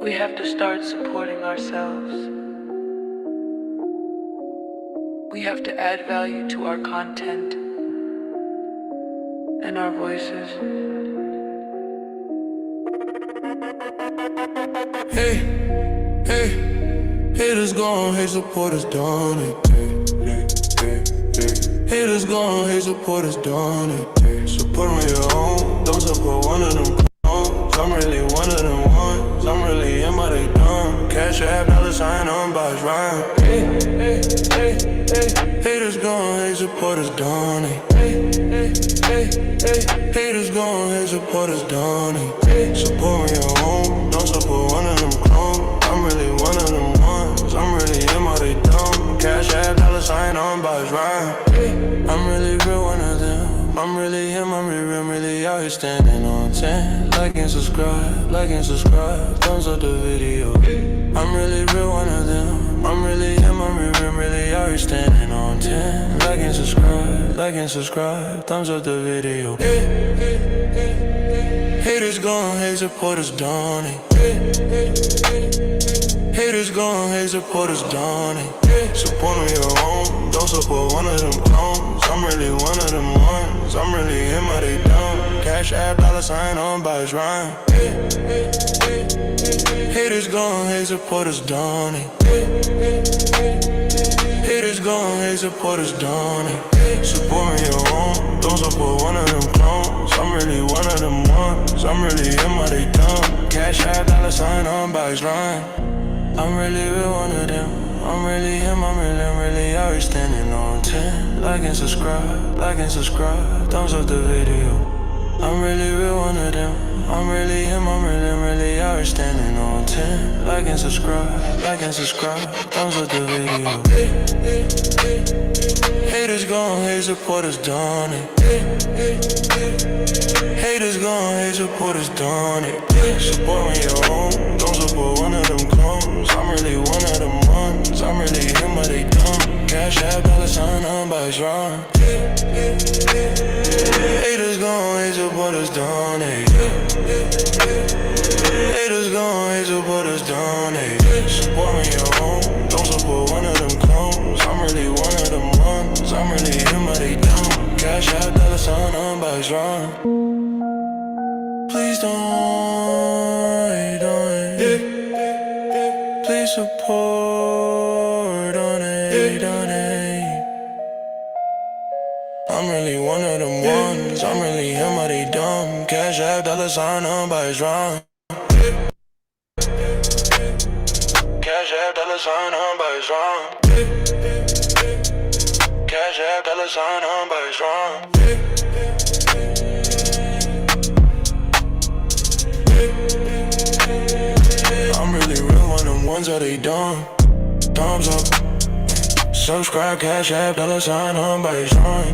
We have to start supporting ourselves. We have to add value to our content and our voices. Hey, hey, haters gone, hate supporters done it. Haters gone, hate supporters done it. Support me your own, don't support one of them clones. I'm really one of them ones, I'm really in my they done. Cash app, $sign on box rhyme. Haters gone, hate supporters done it. Haters gone, hate supporters done it. Support me your own, don't support one of them clones. I'm really one of them ones, I'm really in my they done. Cash app, $sign on box rhyme. I'm really real one of them. I'm really him, I'm really out here standing on 10. Like and subscribe, thumbs up the video. I'm really real one of them. I'm really him, I'm really out here standing on 10. Like and subscribe, thumbs up the video. Haters gone, hate supporters done it. Haters gone, hate supporters done it. Support me your own, don't support one of them clones. I'm really one of them ones, I'm really in my they done. Cash app, $sign on box rhyme. Haters gone, hate supporters done it. Haters gone, hate supporters done it. Support me your own, don't support one of them clones. I'm really one of them ones, I'm really in my they done. Cash app, $sign on box rhyme. I'm really real one of them. I'm really him, I'm really out here standing on 10. Like and subscribe, thumbs up the video. I'm really real one of them. I'm really him, I'm really out here standing on 10. Like and subscribe, thumbs up the video. Haters gone, hate supporters done it. Haters gone, hate supporters done it. Support me your own, don't support one of them clones. I'm really one of them ones, I'm really him, but they dumb. Cash app, $sign on box rhyme. Haters gone, hate supporters done it. Haters gone, hate supporters done it. Support me your own, don't support one of them clones. I'm really one of them ones, I'm really him, but they dumb. Cash app, $sign on box rhyme. Please don't, please support on it, I'm really one of them ones, I'm really him, but they dumb. Cash app, $sign on box rhyme. Cash app, $sign on box rhyme. Cash app, $sign on box rhyme. I'm really real one of them ones that they dumb. Thumbs up, subscribe, cash app, $sign on box rhyme.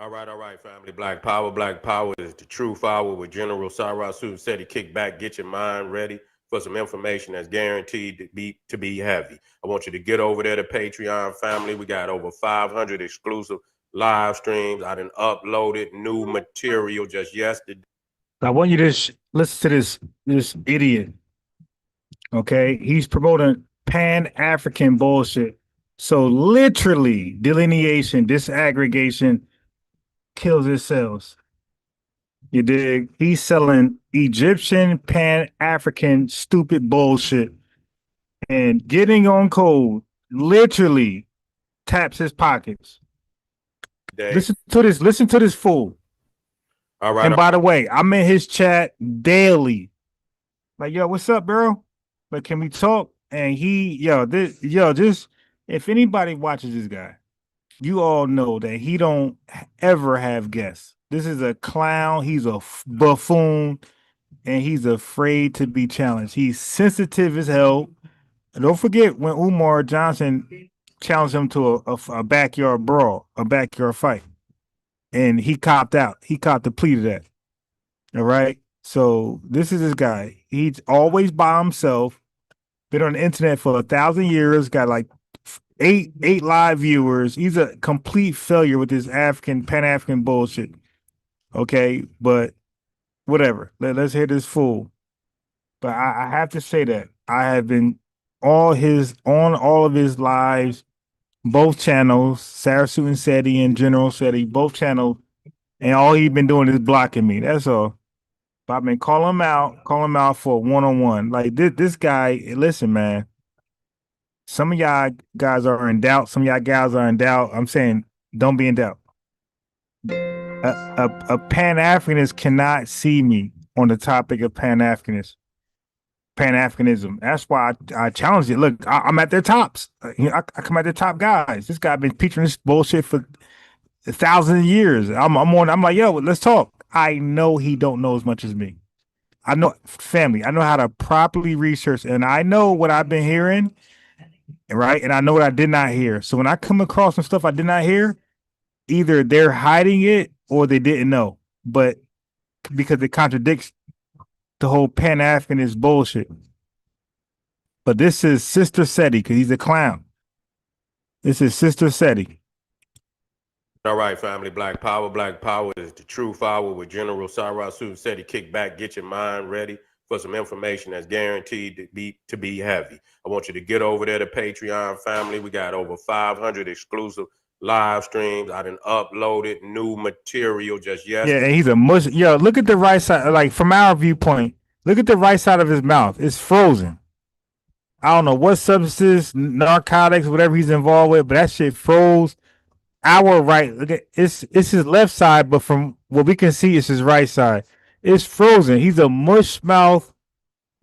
All right, family. Black Power is the true power with General Sarasu Seti. Kick back, get your mind ready for some information that's guaranteed to be heavy. I want you to get over there to Patreon, family. We got over 500 exclusive live streams. I done uploaded new material just yesterday. I want you to listen to this idiot. Okay, he's promoting Pan-African bullshit. So literally, delineation, disaggregation kills his cells. You dig? He's selling Egyptian Pan-African stupid bullshit, and getting on code literally taps his pockets. Listen to this. Listen to this fool. All right. And by the way, I'm in his chat daily. Like, yo, what's up, bro? But can we talk? And just if anybody watches this guy, you all know that he don't ever have guests. This is a clown. He's a buffoon, and he's afraid to be challenged. He's sensitive as hell. Don't forget when Umar Johnson challenged him to a backyard brawl, a backyard fight, and he copped out. He copped the plea to that. All right. So this is this guy. He's always by himself. Been on the internet for 1,000 years. Got like eight live viewers. He's a complete failure with this Pan-African bullshit. Okay, but whatever. Let's hear this fool. But I have to say that I have been on all of his lives, both channels, Sarasut and Seti and General Seti, both channels, and all he's been doing is blocking me. That's all. But I've been calling him out for a one-on-one. Like this guy, listen, man. Some of y'all guys are in doubt. Some of y'all guys are in doubt. I'm saying don't be in doubt. A Pan-Africanist cannot see me on the topic of Pan-Africanism. That's why I challenged it. Look, I'm at their tops. I come at the top guys. This guy been featuring this bullshit for 1,000 years. I'm like, yo, let's talk. I know he don't know as much as me. I know family. I know how to properly research, and I know what I've been hearing, right? And I know what I did not hear. So when I come across some stuff I did not hear, either they're hiding it or they didn't know, but because it contradicts the whole Pan-Africanist bullshit. But this is Sister Seti because he's a clown. This is Sister Seti. All right, family. Black Power is the truth hour with General Sarasu Seti. Kick back, get your mind ready for some information that's guaranteed to be heavy. I want you to get over there to Patreon, family. We got over 500 exclusive live streams. I done uploaded new material just yesterday. Yeah, and he's a mush. Yo, look at the right side. Like from our viewpoint, look at the right side of his mouth. It's frozen. I don't know what substances, narcotics, whatever he's involved with, but that shit froze. Our right, look at it's his left side, but from what we can see, it's his right side. It's frozen. He's a mush mouth,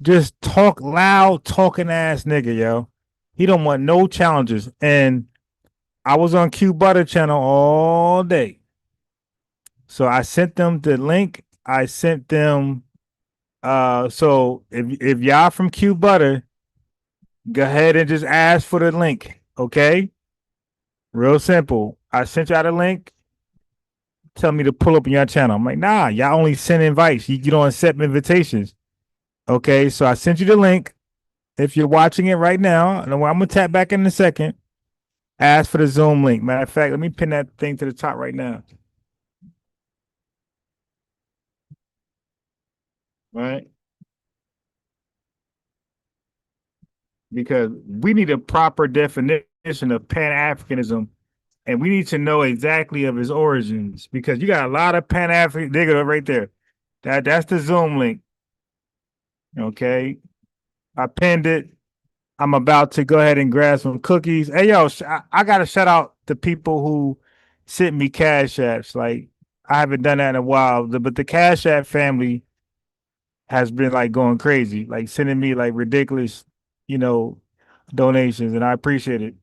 just talk loud, talking ass nigga, yo. He don't want no challenges. And I was on Q Butter channel all day. So I sent them the link. I sent them so if y'all from Q Butter, go ahead and just ask for the link, okay? Real simple. I sent y'all the link. Tell me to pull up on your channel. I'm like, nah, y'all only send invites. You don't accept invitations. Okay, so I sent you the link. If you're watching it right now, and I'm gonna tap back in a second. Ask for the Zoom link. Matter of fact, let me pin that thing to the top right now. Right? Because we need a proper definition of Pan-Africanism, and we need to know exactly of his origins. Because you got a lot of Pan-African. There you go, right there. That's the Zoom link. Okay, I pinned it. I'm about to go ahead and grab some cookies. Hey, yo, I got to shout out to people who sent me Cash Apps. Like, I haven't done that in a while, but the Cash App family has been like going crazy, like sending me like ridiculous, donations, and I appreciate it.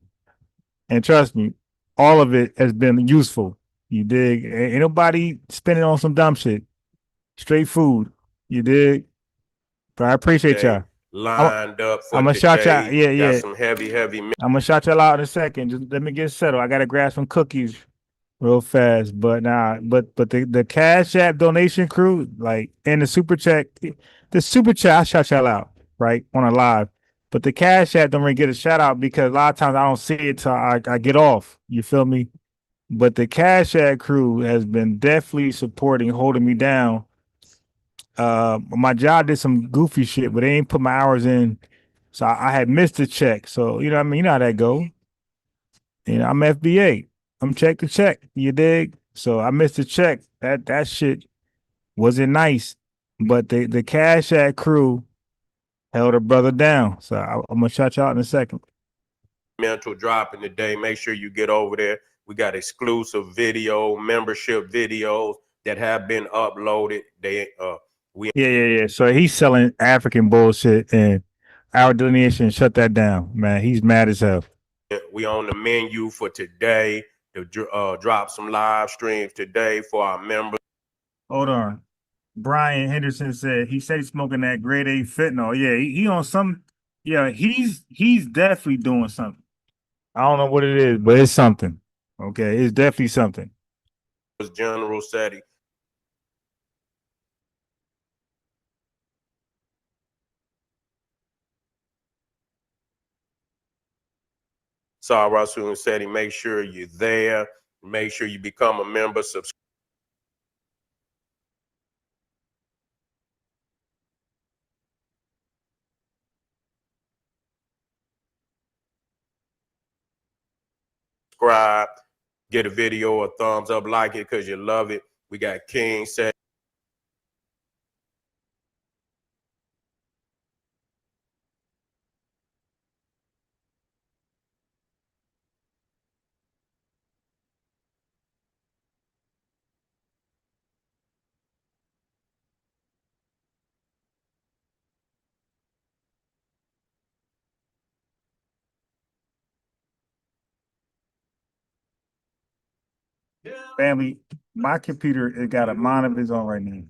And trust me, all of it has been useful. You dig? Ain't nobody spending on some dumb shit. Straight food. You dig? But I appreciate y'all. Lined up for I'm gonna shout y'all. Yeah. Got some heavy. I'm gonna shout y'all out in a second. Just let me get settled. I gotta grab some cookies real fast. But the Cash App donation crew, like, and the super chat, I shout y'all out right on a live. But the Cash App don't really get a shout out because a lot of times I don't see it till I get off. You feel me? But the Cash App crew has been definitely supporting, holding me down. My job did some goofy shit, but they ain't put my hours in, so I had missed the check. So you know what I mean? You know how that go. I'm FBA. I'm check to check. You dig? So I missed the check. That shit wasn't nice. But the Cash App crew held a brother down. So I'm gonna shout you out in a second. Mental drop in the day. Make sure you get over there. We got exclusive video, membership videos that have been uploaded. Yeah. So he's selling African bullshit, and our delineation shut that down. Man, he's mad as hell. We on the menu for today to drop some live streams today for our members. Hold on. Brian Henderson said he's smoking that grade A fentanyl. Yeah, he on some Yeah, he's definitely doing something. I don't know what it is, but it's something. Okay, it's definitely something. Was General Seti. Sarah Soon Seti, make sure you're there. Make sure you become a member. Subscribe. Get a video a thumbs up, like it because you love it. We got King Seti. Family, my computer it got a mind of its own right now.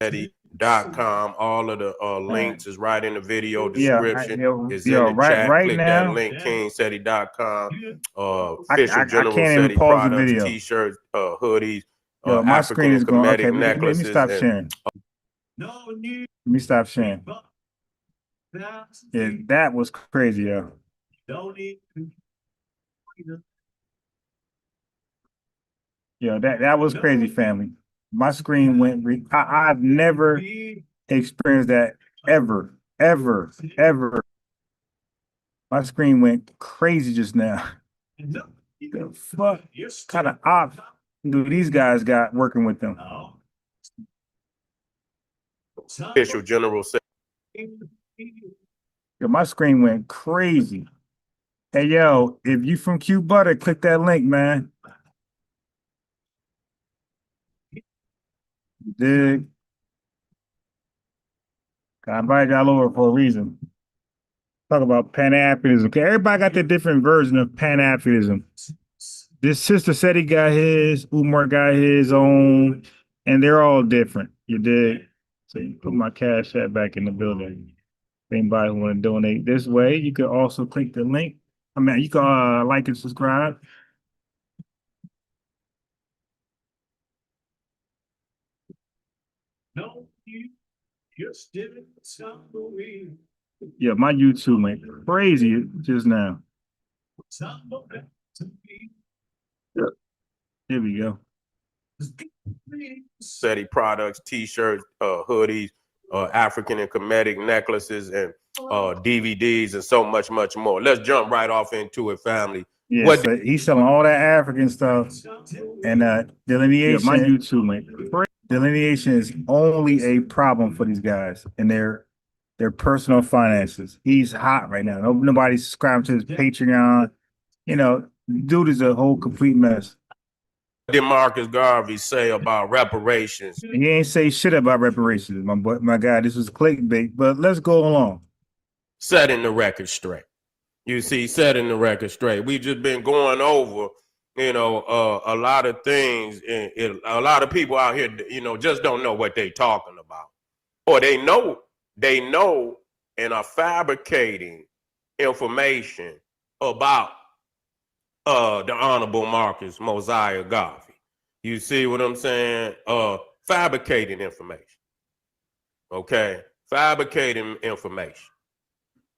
Seti.com. All of the links is right in the video description. Is in the right, chat. right Click now, that link, KingSeti.com. I Official General can't even Seti pause the products, video. t-shirts, hoodies, Yo, my screen African is and going. Kemetic Okay, let me necklaces. stop sharing. Let me stop sharing. Yeah, that was crazy, yo. Yeah, that was crazy, family. My screen went. I've never experienced that ever, ever, ever. My screen went crazy just now. The fuck kind of ops do these guys got working with them? Official General Seti. Yo, my screen went crazy. Hey, yo, if you from Q Butter, click that link, man. Dig. I invited y'all over for a reason. Talk about Pan-Africanism. Okay, everybody got their different version of Pan-Africanism. This sister said he got his, Umar got his own, and they're all different. You dig? So you put my cash app back in the building. If anybody want to donate this way, you could also click the link. I mean, you can like and subscribe. Yeah, my YouTube went crazy just now. Yeah. Here we go. Seti products, t-shirts, hoodies, African and Kemetic necklaces, and DVDs, and so much, much more. Let's jump right off into it, family. Yeah, What so he's selling all that African stuff, and delineation. Yeah, my YouTube went crazy. Delineation is only a problem for these guys and their personal finances. He's hot right now. Nobody's subscribing to his Patreon. You know, dude is a whole complete mess. did Marcus Garvey say about reparations? He ain't say shit about reparations, my guy. This was clickbait, but let's go along. Setting the record straight. You see, setting the record straight. We've just been going over, a lot of things, and a lot of people out here, just don't know what they talking about, or they know, and are fabricating information about the Honorable Marcus Mosiah Garvey. You see what I'm saying? Fabricating information. Okay, fabricating information.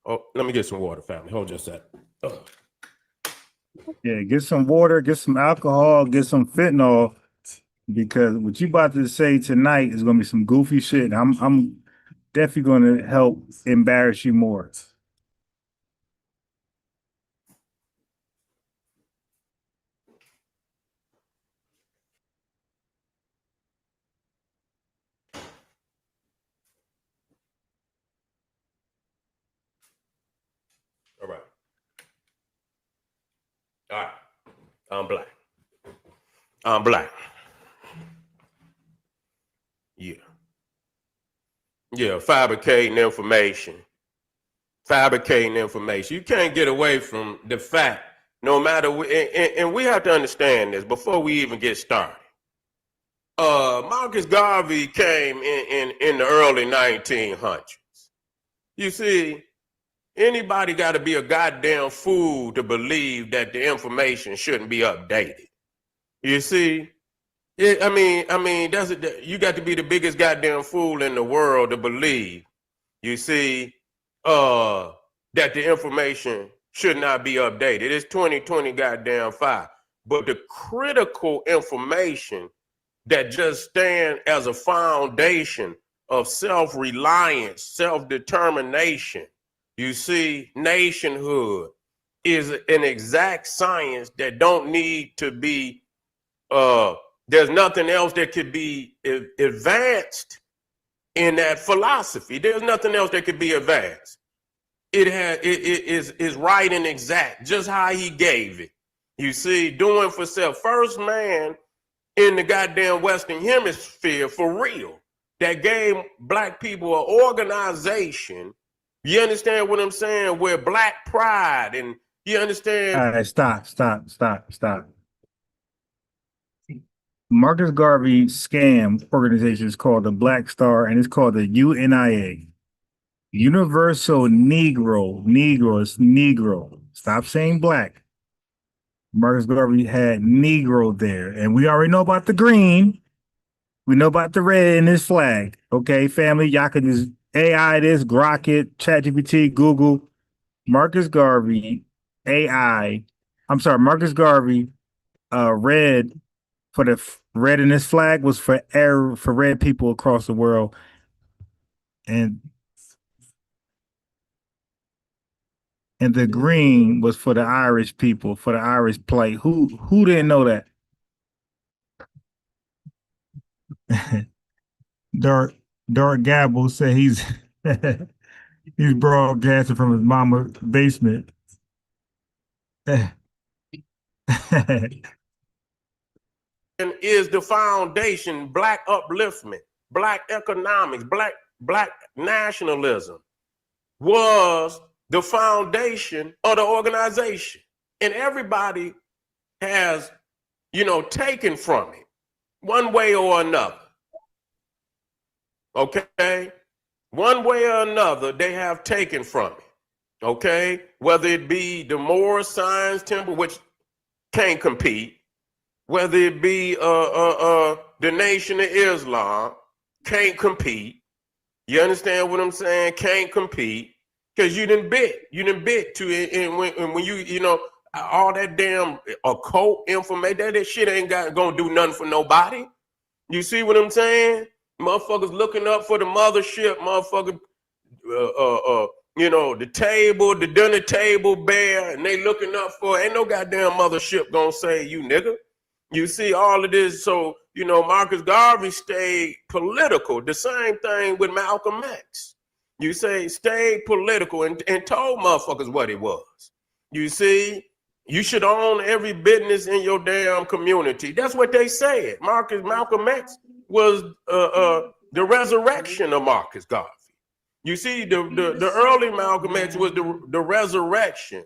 Oh, let me get some water, family. Hold just a second. Yeah, get some water, get some alcohol, get some fentanyl, because what you about to say tonight is gonna be some goofy shit. And I'm definitely gonna help embarrass you more. All right. All right. I'm black. I'm black. Yeah. Yeah, fabricating information. Fabricating information. You can't get away from the fact, no matter, and we have to understand this before we even get started. Marcus Garvey came in the early 1900s. You see, Anybody got to be a goddamn fool to believe that the information shouldn't be updated. You see? I mean, you got to be the biggest goddamn fool in the world to believe, you see, that the information should not be updated. It's 2020 goddamn 5. But the critical information that just stand as a foundation of self-reliance, self-determination, you see, nationhood is an exact science that don't need to be, there's nothing else that could be advanced in that philosophy. There's nothing else that could be advanced. It is right and exact, just how he gave it. You see, doing for self. First man in the goddamn Western Hemisphere for real that gave black people an organization. You understand what I'm saying? Where black pride and you understand. All right, stop. Marcus Garvey scam organization is called the Black Star, and it's called the UNIA. Universal Negro. Negro is Negro. Stop saying black. Marcus Garvey had Negro there, and we already know about the green. We know about the red in this flag. Okay, family, y'all can just AI this, Grok it, ChatGPT, Google. Marcus Garvey, Marcus Garvey, red for the red in this flag was for red people across the world, and the green was for the Irish people, for the Irish plight. Who didn't know that? Dark Gabble said he's he's broadcasting from his mama's basement. And is the foundation black upliftment, black economics, black nationalism was the foundation of the organization. And everybody has, taken from it one way or another. Okay? One way or another, they have taken from it. Okay? Whether it be the Moorish Science Temple, which can't compete, whether it be the Nation of Islam, can't compete. You understand what I'm saying? Can't compete. Because you didn't bit to it, and when you all that damn occult information, that shit ain't gonna do nothing for nobody. You see what I'm saying? Motherfuckers looking up for the mothership, motherfucker, the table, the dinner table bear, and they looking up for, ain't no goddamn mothership gonna save you, nigga. You see all of this, so Marcus Garvey stayed political. The same thing with Malcolm X. You say stay political and told motherfuckers what it was. You see, you should own every business in your damn community. That's what they said. Malcolm X was the resurrection of Marcus Garvey. You see, the early Malcolm X was the resurrection.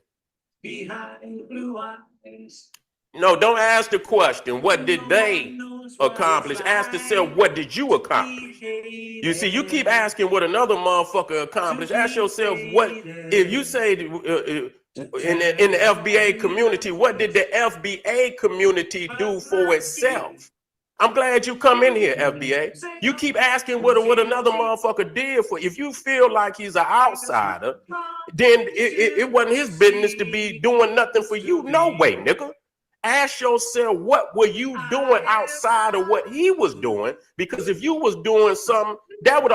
Behind blue eyes. No, don't ask the question, what did they accomplish? Ask yourself, what did you accomplish? You see, you keep asking what another motherfucker accomplished. Ask yourself, what, if you say in the FBA community, what did the FBA community do for itself? I'm glad you come in here, FBA. You keep asking what another motherfucker did for. If you feel like he's an outsider, then it wasn't his business to be doing nothing for you. No way, nigga. Ask yourself, what were you doing outside of what he was doing? Because if you was doing something, that would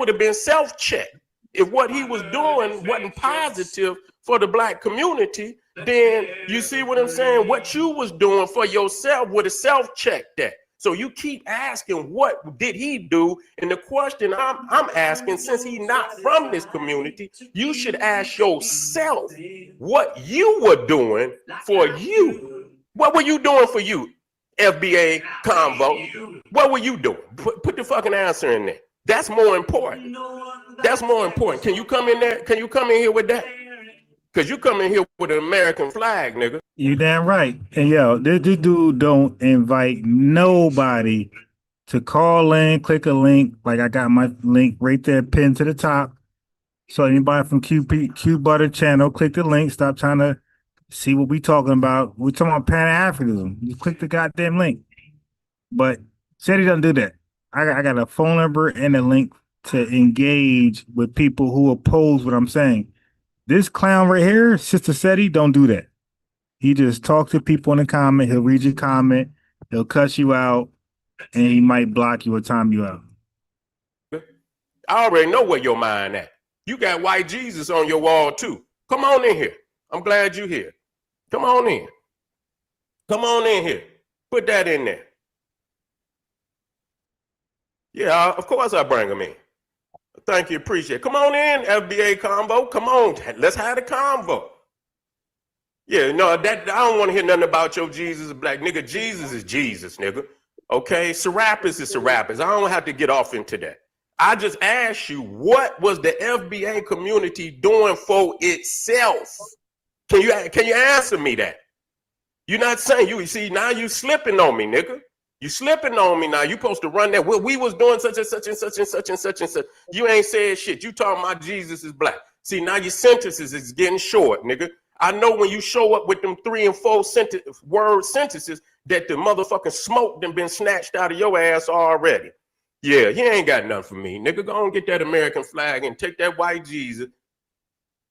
have been self-check. If what he was doing wasn't positive for the black community, then you see what I'm saying? What you was doing for yourself would have self-checked that. So you keep asking, what did he do? And the question I'm asking, since he's not from this community, you should ask yourself what you were doing for you. What were you doing for you, FBA Convo? What were you doing? Put the fucking answer in there. That's more important. That's more important. Can you come in there? Can you come in here with that? Because you come in here with an American flag, nigga. You damn right. And this dude don't invite nobody to call in, click a link. Like I got my link right there pinned to the top. So anybody from Q Butter channel, click the link. Stop trying to see what we talking about. We're talking about Pan-Africanism. You click the goddamn link. But Seti doesn't do that. I got a phone number and a link to engage with people who oppose what I'm saying. This clown right here, Sister Seti, don't do that. He just talks to people in the comment. He'll read your comment. He'll cuss you out, and he might block you or time you out. I already know where your mind at. You got white Jesus on your wall too. Come on in here. I'm glad you're here. Come on in. Come on in here. Put that in there. Yeah, of course I bring them in. Thank you, appreciate it. Come on in, FBA convo. Come on, let's have the convo. Yeah, no, that I don't want to hear nothing about your Jesus black nigga. Jesus is Jesus, nigga. Okay, Serapis is Serapis. I don't have to get off into that. I just asked you, what was the FBA community doing for itself? Can you answer me that? You're not saying you see now you slipping on me, nigga. You slipping on me now. You supposed to run that. Well, we was doing such and such and such and such and such and such. You ain't said shit. You talking about Jesus is black. See, now your sentences is getting short, nigga. I know when you show up with them 3 and 4 word sentences that the motherfucking smoke done been snatched out of your ass already. Yeah, you ain't got nothing for me, nigga. Go on get that American flag and take that white Jesus.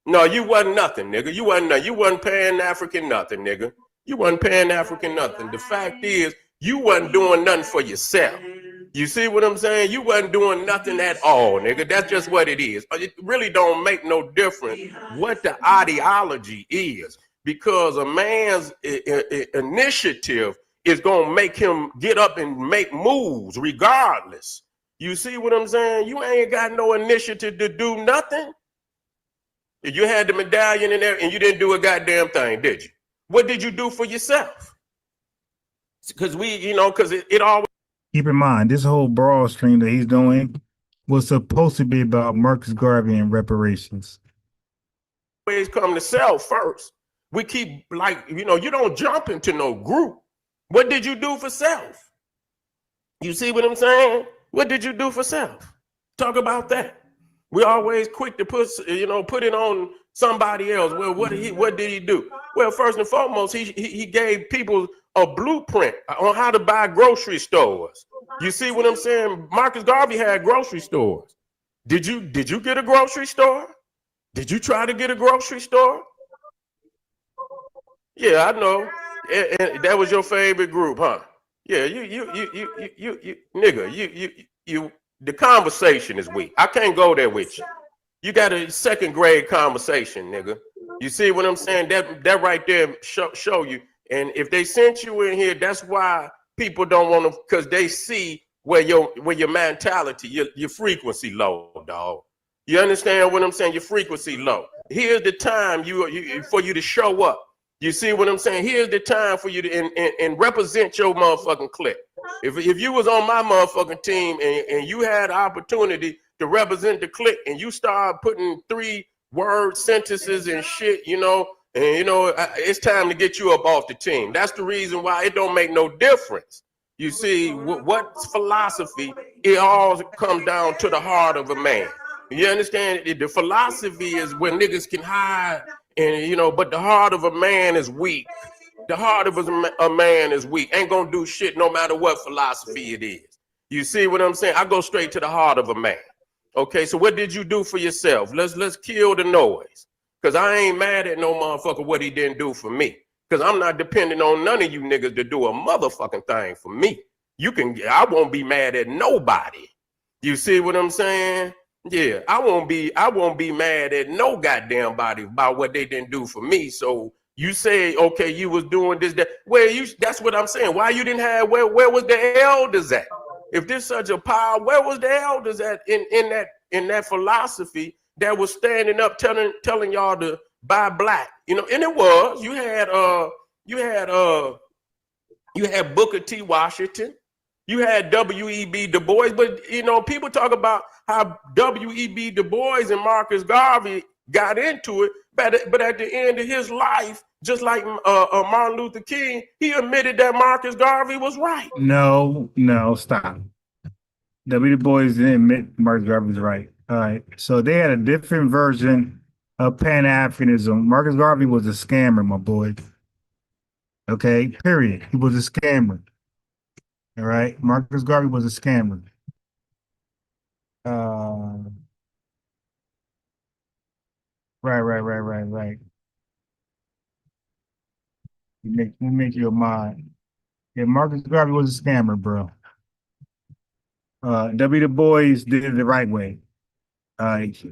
No, you wasn't nothing, nigga. You wasn't nothing. You wasn't Pan-African nothing, nigga. You wasn't Pan-African nothing. The fact is, you wasn't doing nothing for yourself. You see what I'm saying? You wasn't doing nothing at all, nigga. That's just what it is. It really don't make no difference what the ideology is, because a man's initiative is going to make him get up and make moves regardless. You see what I'm saying? You ain't got no initiative to do nothing. You had the medallion in there and you didn't do a goddamn thing, did you? What did you do for yourself? Because because it always. Keep in mind, this whole broad stream that he's doing was supposed to be about Marcus Garvey and reparations. Always come to self first. We keep you don't jump into no group. What did you do for self? You see what I'm saying? What did you do for self? Talk about that. We always quick to put it on somebody else. Well, what did he do? Well, first and foremost, he gave people a blueprint on how to buy grocery stores. You see what I'm saying? Marcus Garvey had grocery stores. Did you get a grocery store? Did you try to get a grocery store? Yeah, I know. And that was your favorite group, huh? Yeah, you nigga, you the conversation is weak. I can't go there with you. You got a second grade conversation, nigga. You see what I'm saying? That right there show you. And if they sent you in here, that's why people don't want to, because they see where your mentality, your frequency low, dog. You understand what I'm saying? Your frequency low. Here's the time for you to show up. You see what I'm saying? Here's the time for you to and represent your motherfucking clique. If you was on my motherfucking team and you had the opportunity to represent the clique and you start putting 3-word sentences and shit, it's time to get you up off the team. That's the reason why it don't make no difference. You see, what philosophy, it all comes down to the heart of a man. You understand? The philosophy is where niggas can hide, and but the heart of a man is weak. The heart of a man is weak. Ain't gonna do shit no matter what philosophy it is. You see what I'm saying? I go straight to the heart of a man. Okay, so what did you do for yourself? Let's kill the noise. Because I ain't mad at no motherfucker what he didn't do for me. Because I'm not depending on none of you niggas to do a motherfucking thing for me. I won't be mad at nobody. You see what I'm saying? Yeah, I won't be mad at no goddamn body about what they didn't do for me. So you say, okay, you was doing this, that. That's what I'm saying. Why you didn't have, where was the elders at? If there's such a power, where was the elders at in that philosophy that was standing up telling y'all to buy black? And it was, you had Booker T. Washington, you had W.E.B. Du Bois, but people talk about how W.E.B. Du Bois and Marcus Garvey got into it, but at the end of his life, just like Martin Luther King, he admitted that Marcus Garvey was right. No, stop. W. Du Bois didn't admit Marcus Garvey was right. All right. So they had a different version of Pan-Africanism. Marcus Garvey was a scammer, my boy. Okay, period. He was a scammer. All right. Marcus Garvey was a scammer. Uh, right. You make your mind. Yeah, Marcus Garvey was a scammer, bro. W. Du Bois did it the right way.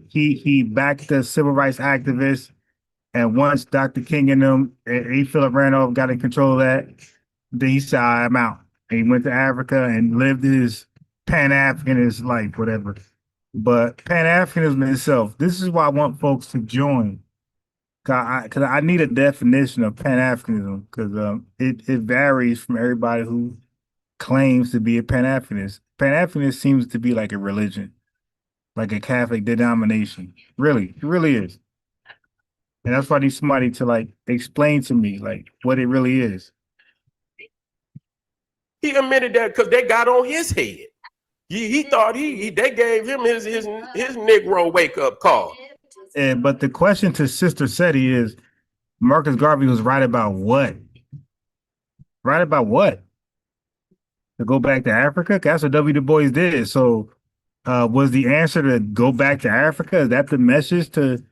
He backed the civil rights activists, and once Dr. King and them, E. Philip Randolph got in control of that, then he said, "I'm out." And he went to Africa and lived his Pan-Africanist life, whatever. But Pan-Africanism itself, this is why I want folks to join. Because I need a definition of Pan-Africanism, because it varies from everybody who claims to be a Pan-Africanist. Pan-Africanist seems to be like a religion, like a Catholic denomination. Really, it really is. And that's why I need somebody to like explain to me like what it really is. He admitted that because they got on his head. He thought they gave him his Negro wake up call. But the question to Sister Seti is, Marcus Garvey was right about what? Right about what? To go back to Africa? That's what W. Du Bois did. So was the answer to go back to Africa? Is that the message to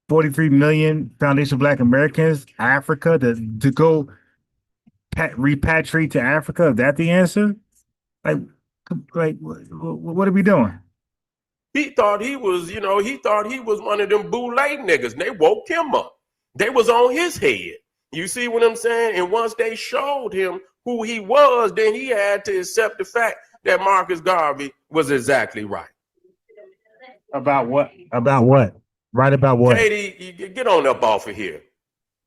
43 million foundation Black Americans, Africa, to go repatriate to Africa? Is that the answer? Like what are we doing? He thought he was one of them boule niggas, and they woke him up. They was on his head. You see what I'm saying? And once they showed him who he was, then he had to accept the fact that Marcus Garvey was exactly right. About what? About what? Right about what? Katie, you get on up off of here.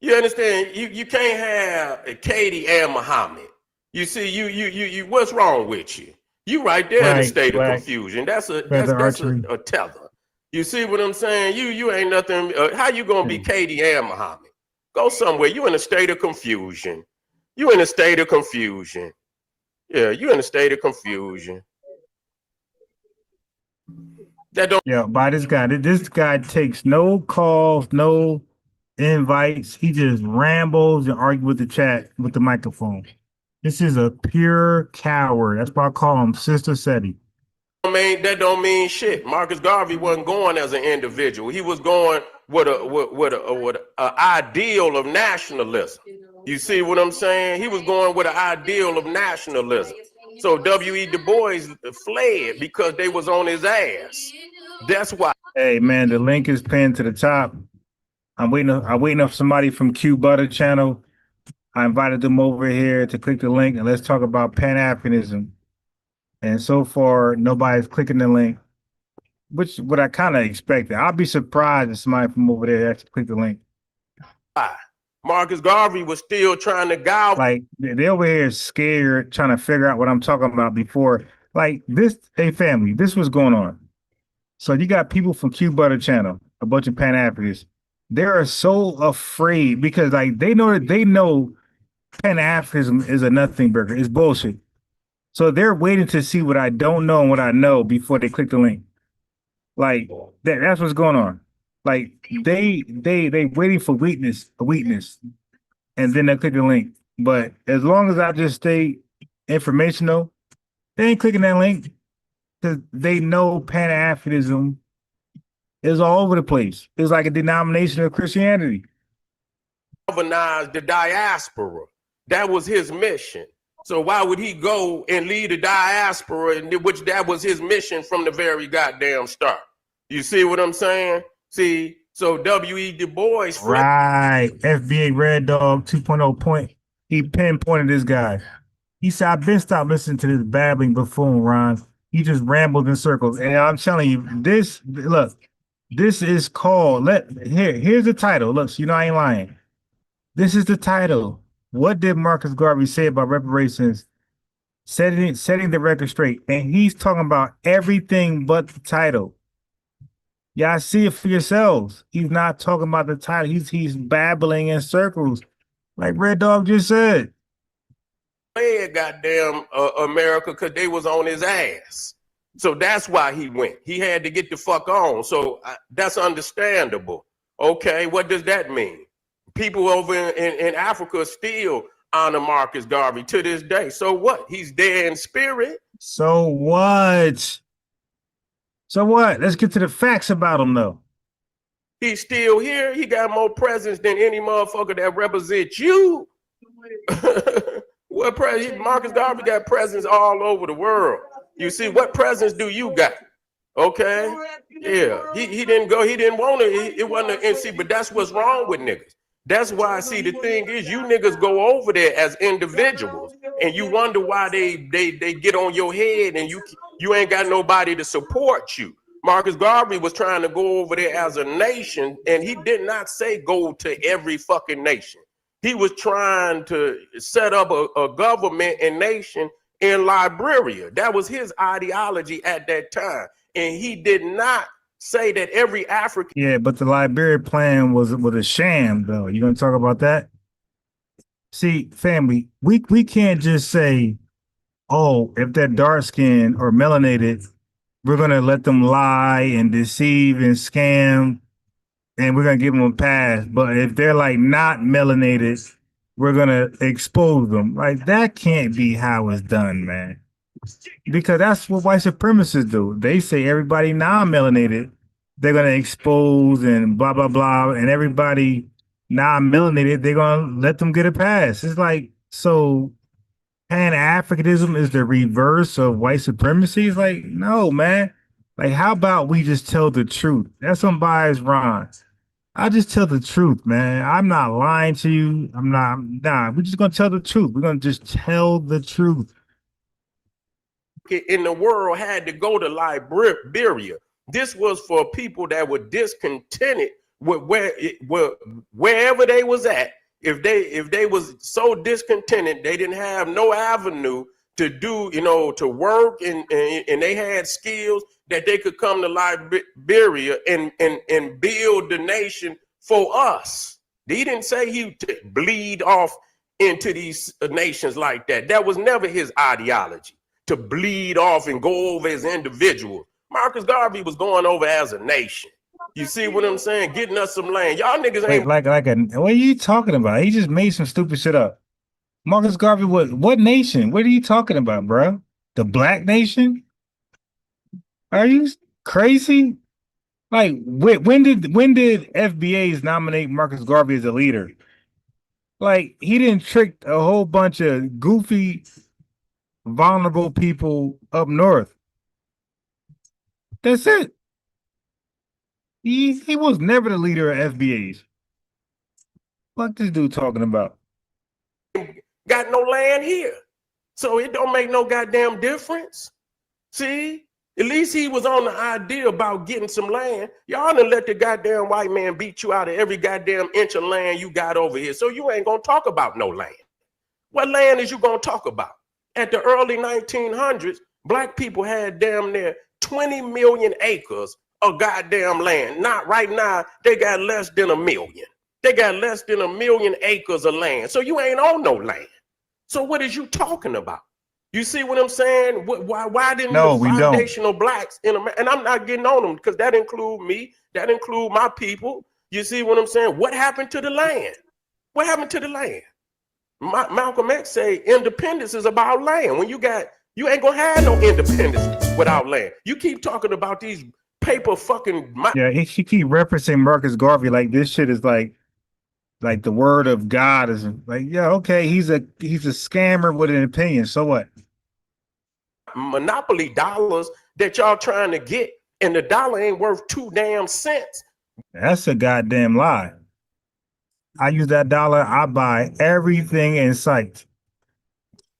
You understand? You can't have Katie and Muhammad. You see, you what's wrong with you? You right there in a state of confusion. That's a tether. You see what I'm saying? You ain't nothing. How you gonna be Katie and Muhammad? Go somewhere. You in a state of confusion. You in a state of confusion. Yeah, you in a state of confusion. That don't. Yeah, by this guy. This guy takes no calls, no invites. He just rambles and argues with the chat with the microphone. This is a pure coward. That's why I call him Sister Seti. That don't mean shit. Marcus Garvey wasn't going as an individual. He was going with a ideal of nationalism. You see what I'm saying? He was going with an ideal of nationalism. So W.E. Du Bois fled because they was on his ass. That's why. Hey man, the link is pinned to the top. I'm waiting for somebody from Q Butter channel. I invited them over here to click the link and let's talk about Pan-Africanism. And so far, nobody's clicking the link, which what I kind of expected. I'll be surprised if somebody from over there actually click the link. Marcus Garvey was still trying to gouge. Like they over here scared, trying to figure out what I'm talking about before. Like this, hey family, this was going on. So you got people from Q Butter channel, a bunch of Pan-Africanists. They are so afraid because like they know Pan-Africanism is a nothing burger. It's bullshit. So they're waiting to see what I don't know and what I know before they click the link. Like that's what's going on. Like they waiting for weakness, and then they click the link. But as long as I just stay informational, they ain't clicking that link because they know Pan-Africanism is all over the place. It's like a denomination of Christianity. Galvanize the diaspora. That was his mission. So why would he go and lead the diaspora, which that was his mission from the very goddamn start? You see what I'm saying? See, so W.E. Du Bois. Right. FBA Red Dog 2.0 point. He pinpointed this guy. He said, I've been stopped listening to this babbling buffoon, Ron. He just rambled in circles. And I'm telling you, this is called, here's the title. Look, so you know I ain't lying. This is the title. What did Marcus Garvey say about reparations? Setting the record straight. And he's talking about everything but the title. Y'all see it for yourselves. He's not talking about the title. He's babbling in circles, like Red Dog just said. Goddamn America, because they was on his ass. So that's why he went. He had to get the fuck on. So that's understandable. Okay, what does that mean? People over in Africa still honor Marcus Garvey to this day. So what? He's there in spirit. So what? So what? Let's get to the facts about him, though. He's still here. He got more presence than any motherfucker that represents you. What Marcus Garvey got presence all over the world. You see, what presence do you got? Okay, yeah, he didn't go. He didn't want to. It wasn't an NC, but that's what's wrong with niggas. That's why, see, the thing is, you niggas go over there as individuals, and you wonder why they get on your head, and you ain't got nobody to support you. Marcus Garvey was trying to go over there as a nation, and he did not say go to every fucking nation. He was trying to set up a government and nation in Liberia. That was his ideology at that time, and he did not say that every African. Yeah, but the Liberia plan was a sham, though. You gonna talk about that? See, family, we can't just say, oh, if they're dark skinned or melanated, we're gonna let them lie and deceive and scam, and we're gonna give them a pass. But if they're like not melanated, we're gonna expose them. Like, that can't be how it's done, man. Because that's what white supremacists do. They say everybody non-melanated, they're gonna expose and blah blah blah, and everybody non-melanated, they're gonna let them get a pass. It's like, so Pan-Africanism is the reverse of white supremacy. It's like, no, man. Like, how about we just tell the truth? That's some biased Ron. I just tell the truth, man. I'm not lying to you. We're just gonna tell the truth. We're gonna just tell the truth. In the world had to go to Liberia. This was for people that were discontented with wherever they was at. If they was so discontented, they didn't have no avenue to do, to work, and they had skills that they could come to Liberia and build the nation for us. He didn't say he would bleed off into these nations like that. That was never his ideology, to bleed off and go over as individuals. Marcus Garvey was going over as a nation. You see what I'm saying? Getting us some land. Y'all niggas ain't what are you talking about? He just made some stupid shit up. Marcus Garvey, what nation? What are you talking about, bro? The black nation? Are you crazy? Like, when did FBAs nominate Marcus Garvey as a leader? Like, he didn't trick a whole bunch of goofy, vulnerable people up north. That's it. He was never the leader of FBAs. What this dude talking about? got no land here. So it don't make no goddamn difference. See? At least he was on the idea about getting some land. Y'all done let the goddamn white man beat you out of every goddamn inch of land you got over here. So you ain't gonna talk about no land. What land is you gonna talk about? At the early 1900s, black people had damn near 20 million acres of goddamn land. Not right now, they got less than 1 million. They got less than 1 million acres of land. So you ain't on no land. So what is you talking about? You see what I'm saying? Why didn't the foundational blacks in America, and I'm not getting on them because that include me, that include my people. You see what I'm saying? What happened to the land? What happened to the land? Malcolm X say independence is about land. When you ain't gonna have no independence without land. You keep talking about these paper fucking. Yeah, he keep referencing Marcus Garvey like this shit is like the word of God is like, yeah, okay, he's a scammer with an opinion. So what? Monopoly dollars that y'all trying to get, and the dollar ain't worth 2 damn cents. That's a goddamn lie. I use that dollar, I buy everything in sight.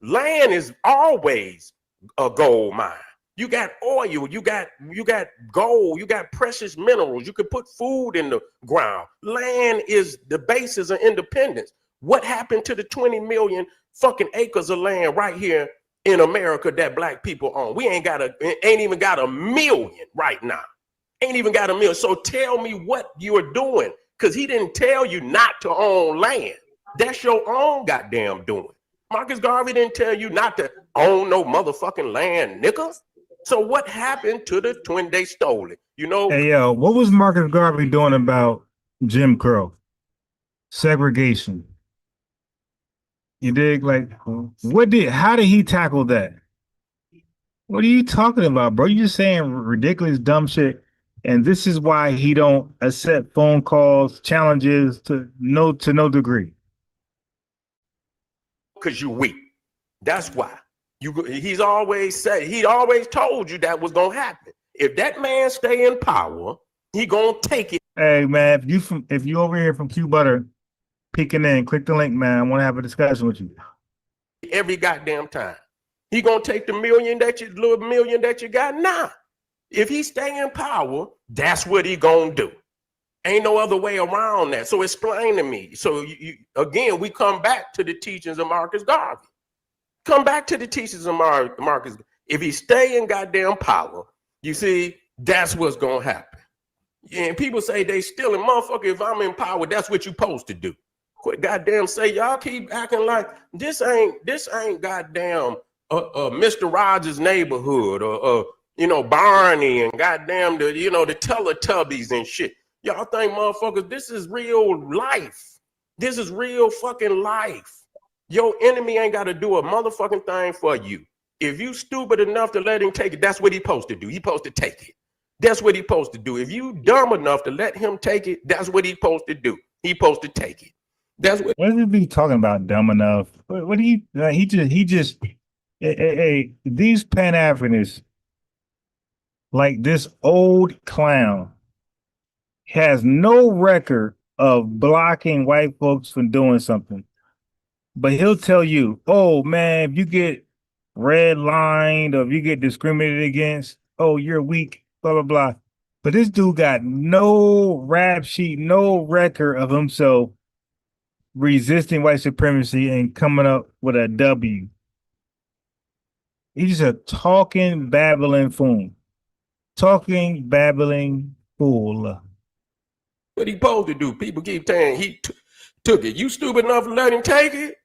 Land is always a gold mine. You got oil, you got gold, you got precious minerals. You can put food in the ground. Land is the basis of independence. What happened to the 20 million fucking acres of land right here in America that black people own? We ain't even got 1 million right now. Ain't even got 1 million. So tell me what you're doing, because he didn't tell you not to own land. That's your own goddamn doing. Marcus Garvey didn't tell you not to own no motherfucking land, nigga. So what happened to the when they stole it? You know, Hey, yo, what was Marcus Garvey doing about Jim Crow? Segregation. You dig? Like, how did he tackle that? What are you talking about, bro? You just saying ridiculous, dumb shit. And this is why he don't accept phone calls, challenges to no degree. because you weak. That's why. He's always said, he always told you that was gonna happen. If that man stay in power, he gonna take it Hey man, if you over here from Q Butter, peeking in, click the link, man. I want to have a discussion with you. every goddamn time. He gonna take the little million that you got now. If he stay in power, that's what he gonna do. Ain't no other way around that. So explain to me. So again, we come back to the teachings of Marcus Garvey. Come back to the teachings of Marcus. If he stay in goddamn power, you see, that's what's gonna happen. And people say they stealing, motherfucker. If I'm in power, that's what you supposed to do. Quit goddamn say y'all keep acting like this ain't goddamn Mr. Rogers' neighborhood or Barney and goddamn the Teletubbies and shit. Y'all think motherfuckers, this is real life. This is real fucking life. Your enemy ain't got to do a motherfucking thing for you. If you stupid enough to let him take it, that's what he supposed to do. He supposed to take it. That's what he supposed to do. If you dumb enough to let him take it, that's what he supposed to do. He supposed to take it. That's what. What is he be talking about? Dumb enough? What do you? He just. Hey, these Pan-Africanists, like this old clown, has no record of blocking white folks from doing something. But he'll tell you, oh man, if you get redlined or if you get discriminated against, oh, you're weak, blah, blah, blah. But this dude got no rap sheet, no record of himself resisting white supremacy and coming up with a W. He's just a talking, babbling fool. Talking, babbling fool. What he supposed to do? People keep saying he took it. You stupid enough to let him take it?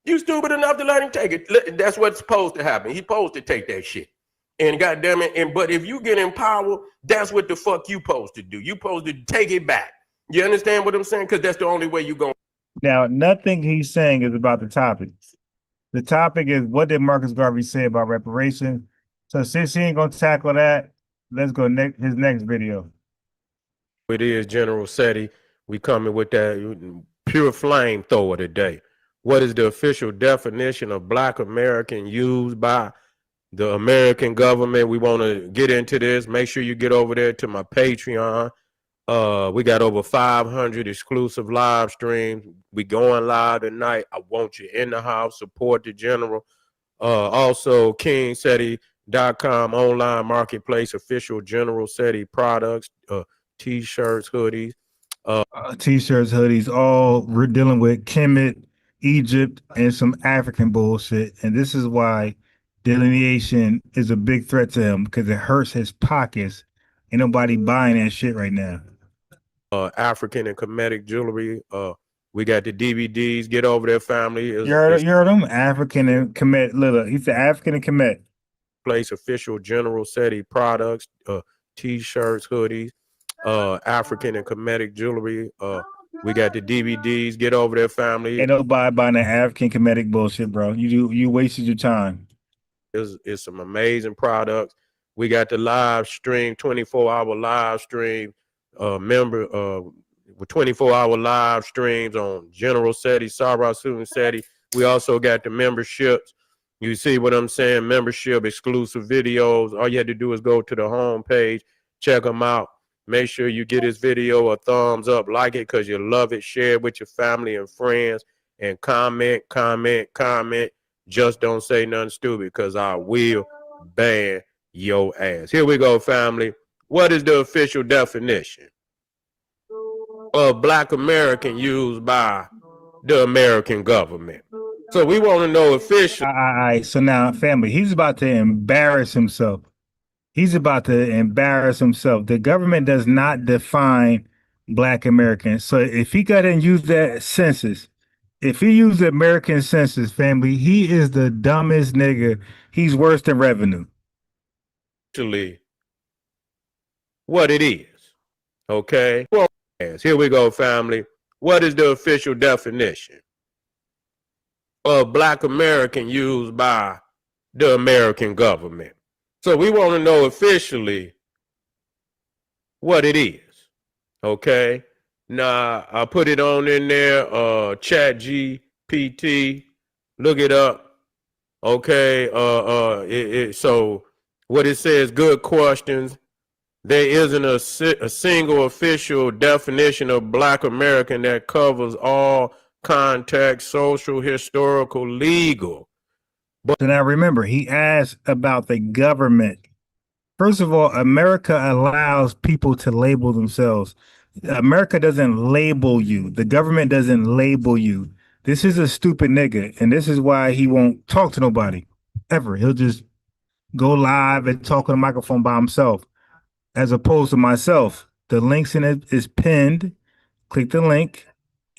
You stupid enough to let him take it. That's what's supposed to happen. He's supposed to take that shit. And goddamn it, but if you get in power, that's what the fuck you supposed to do. You supposed to take it back. You understand what I'm saying? Because that's the only way you going. Now, nothing he's saying is about the topic. The topic is, what did Marcus Garvey say about reparations? So since he ain't gonna tackle that, let's go his next video. It is General Seti. We coming with that pure flamethrower today. What is the official definition of Black American used by the American government? We want to get into this. Make sure you get over there to my Patreon. We got over 500 exclusive live streams. We going live tonight. I want you in the house. Support the general. Also, KingSeti.com online marketplace, official General Seti products, t-shirts, hoodies. T-shirts, hoodies, all we're dealing with Kemet, Egypt, and some African bullshit. And this is why delineation is a big threat to him, because it hurts his pockets. Ain't nobody buying that shit right now. African and Kemetic jewelry. We got the DVDs. Get over there, family. You heard him? African and Kemet. Look, he's the African and Kemet. Place official General Seti products, t-shirts, hoodies, African and Kemetic jewelry. We got the DVDs. Get over there, family. Ain't nobody buying that African Kemetic bullshit, bro. You wasted your time. It's some amazing products. We got the live stream, 24-hour live stream. With 24-hour live streams on General Seti, Sarah Susan Seti. We also got the memberships. You see what I'm saying? Membership, exclusive videos. All you had to do is go to the home page, check them out. Make sure you get this video a thumbs up, like it because you love it. Share it with your family and friends, and comment. Just don't say nothing stupid, because I will ban your ass. Here we go, family. What is the official definition of Black American used by the American government? So we want to know official. All right, so now, family, he's about to embarrass himself. The government does not define Black Americans. So if he got and use that census, if he used the American census, family, he is the dumbest nigga. He's worse than revenue. officially what it is. Okay? Well, here we go, family. What is the official definition of Black American used by the American government? So we want to know officially what it is. Okay? Now, I put it on in there, Chat GPT, look it up. Okay, so what it says, good questions. There isn't a single official definition of Black American that covers all context, social, historical, legal. But now remember, he asked about the government. First of all, America allows people to label themselves. America doesn't label you. The government doesn't label you. This is a stupid nigga, and this is why he won't talk to nobody ever. He'll just go live and talk on the microphone by himself, as opposed to myself. The links in it is pinned. Click the link,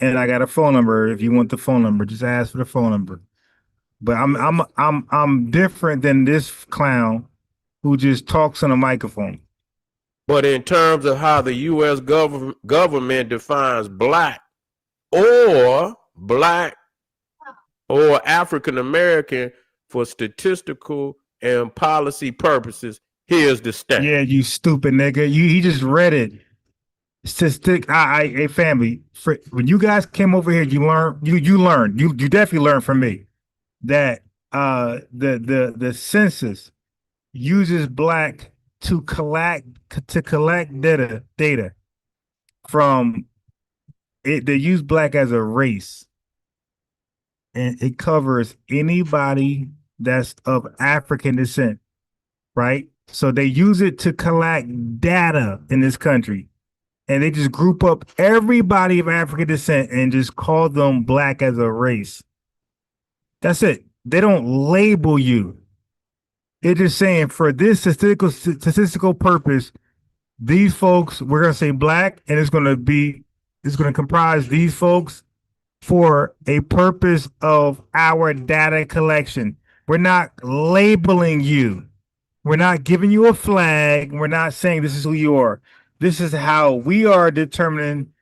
and I got a phone number. If you want the phone number, just ask for the phone number. But I'm different than this clown who just talks on a microphone. But in terms of how the U.S. government defines Black or African American for statistical and policy purposes, here's the standard. Yeah, you stupid nigga. He just read it. Hey family, when you guys came over here, you learned. You definitely learned from me that the census uses Black to collect data from it. They use Black as a race, and it covers anybody that's of African descent, right? So they use it to collect data in this country, and they just group up everybody of African descent and just call them Black as a race. That's it. They don't label you. They're just saying for this statistical purpose, these folks, we're going to say Black, and it's going to comprise these folks for a purpose of our data collection. We're not labeling you. We're not giving you a flag. We're not saying this is who you are. This is how we are determining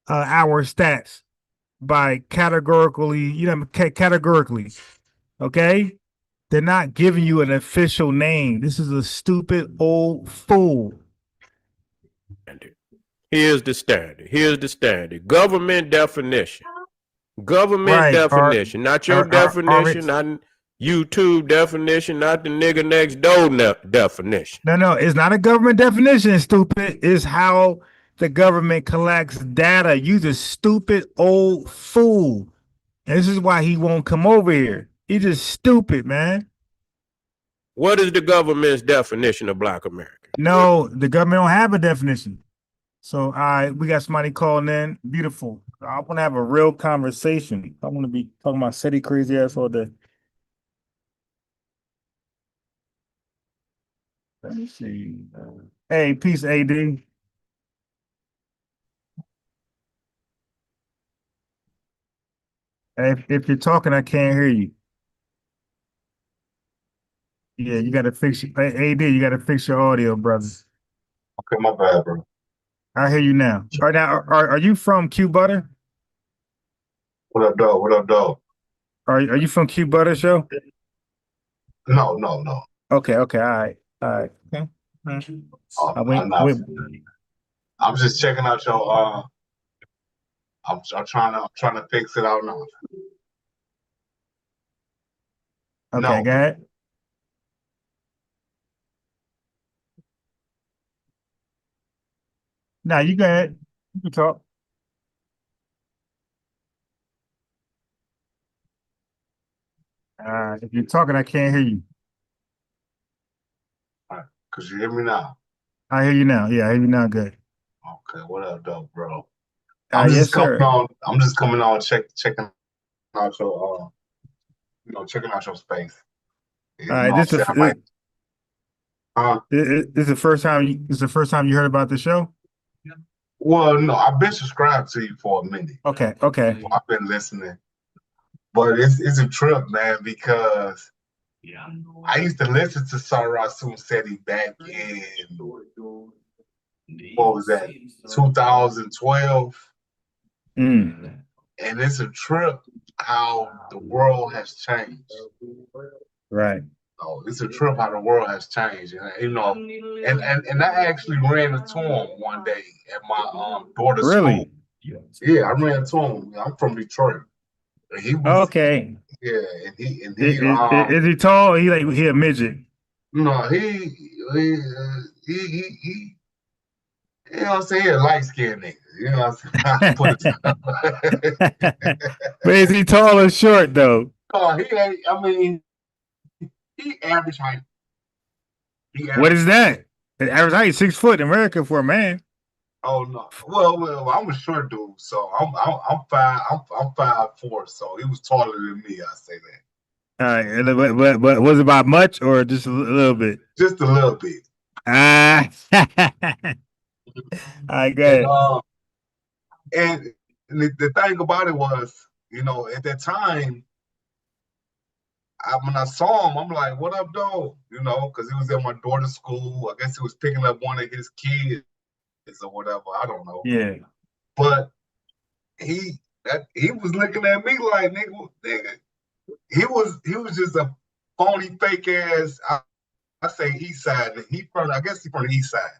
our stats by categorically, categorically. Okay? They're not giving you an official name. This is a stupid old fool. Here's the standard. Government definition. Definition. Not your definition, not YouTube definition, not the nigga next door definition. No, it's not a government definition, stupid. It's how the government collects data. You's a stupid old fool. And this is why he won't come over here. He's just stupid, man. What is the government's definition of Black American? No, the government don't have a definition. So we got somebody calling in. Beautiful. I want to have a real conversation. I want to be talking about Seti crazy ass all day. Let me see. Hey, peace, AD. If you're talking, I can't hear you. Yeah, you got to fix your AD. You got to fix your audio, brother. Okay, my bad, bro. I hear you now. All right, now, are you from Q Butter? What up, dog? What up, dog? Are you from Q Butter show? No. Okay. All right. Okay. I'm just checking out your. I'm trying to fix it out now. Okay, No. go ahead. Now you go ahead. You can talk. If you're talking, I can't hear you. All right, could you hear me now? I hear you now. Yeah, I hear you now. Good. Okay, what up, dog, bro? Yes, sir. I'm just coming on, checking out your, checking out your space. All right, this is the first time. This is the first time you heard about the show. Well, no, I've been subscribed to you for a minute. Okay. I've been listening, but it's a trip, man, because I used to listen to Sarah Seti back in, what was that, 2012. Mm. And it's a trip how the world has changed. Right. Oh, it's a trip how the world has changed. And, you know, and I actually ran into him one day at my daughter's school. Really? Yeah, I ran into him. I'm from Detroit. And he was, Okay. yeah, and he Is he tall? He a midget? no, he, he you know what I'm saying? He a light-skinned nigga. You know what I'm saying? Put it But is he tall or short though? oh, he ain't, I mean, he average height. What is that? The average height 6 foot in America for a man. Oh no. Well, I'm a short dude, so I'm 5'4", so he was taller than me. I say that. All right, but was it by much or just a little bit? Just a little bit. Ah, I got And it. and the thing about it was, you know, at that time, when I saw him, I'm like, "What up, though?" You know, because he was at my daughter's school. I guess he was picking up one of his kids or whatever. I don't know. Yeah. But he was looking at me like, nigga. He was just a phony, fake ass. I say East Side. I guess he from the East Side.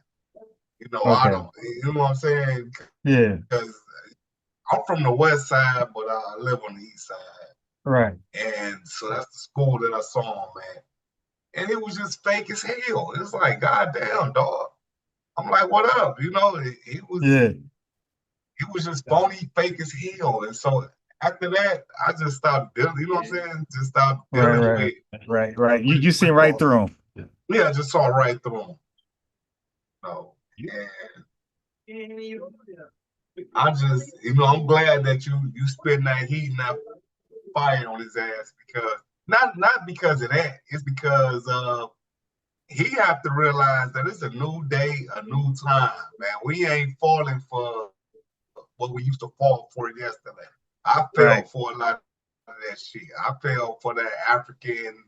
You know, Okay. you know what I'm saying? Yeah. Because I'm from the West Side, but I live on the East Side. Right. And so that's the school that I saw him at. And it was just fake as hell. It was like, God damn, dog. I'm like, what up? You know, he was just phony, fake as hell. And so after that, I just stopped dealing, you know what I'm saying? Just stopped dealing with Right. You seen right through him. Yeah, I just saw right through him. No. And I just, you know, I'm glad that you spitting that heat and that fire on his ass, because not because of that. It's because he have to realize that it's a new day, a new time, man. We ain't falling for what we used to fall for yesterday. I fell for a lot of that shit. I fell for that African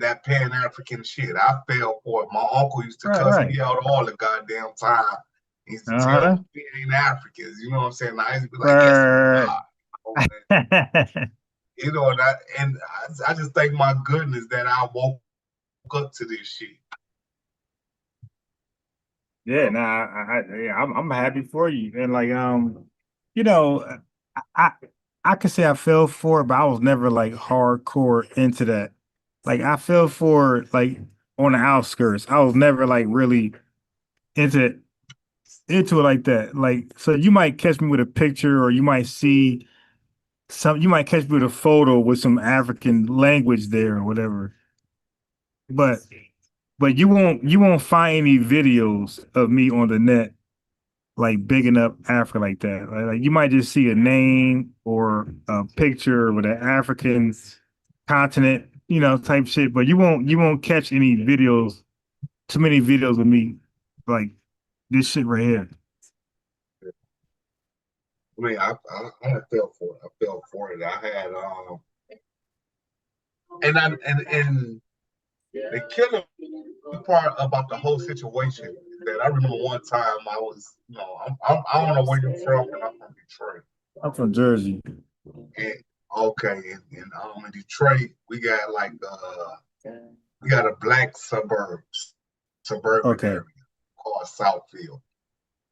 that Pan-African shit. I fell for it. My uncle used to cuss me out all the goddamn time. He used to tell me we ain't Africans. You know what I'm saying? I used to be like, yes, we are. You know, and I just thank my goodness that I woke up to this shit. Yeah, I'm happy for you. And like you know, I could say I fell for it, but I was never like hardcore into that. Like I fell for like on the outskirts. I was never like really into it like that. Like so you might catch me with a picture or you might catch me with a photo with some African language there or whatever. But you won't find any videos of me on the net like bigging up Africa like that. Like you might just see a name or a picture with an African continent, you know, type shit, but you won't catch any videos, too many videos of me like this shit right here. I mean, I fell for it. I fell for it. I had and the killing part about the whole situation is that I remember one time I was, you know, I don't know where you're from, and I'm from Detroit. I'm from Jersey. And okay, in Detroit, we got like we got a black suburban area called Southfield.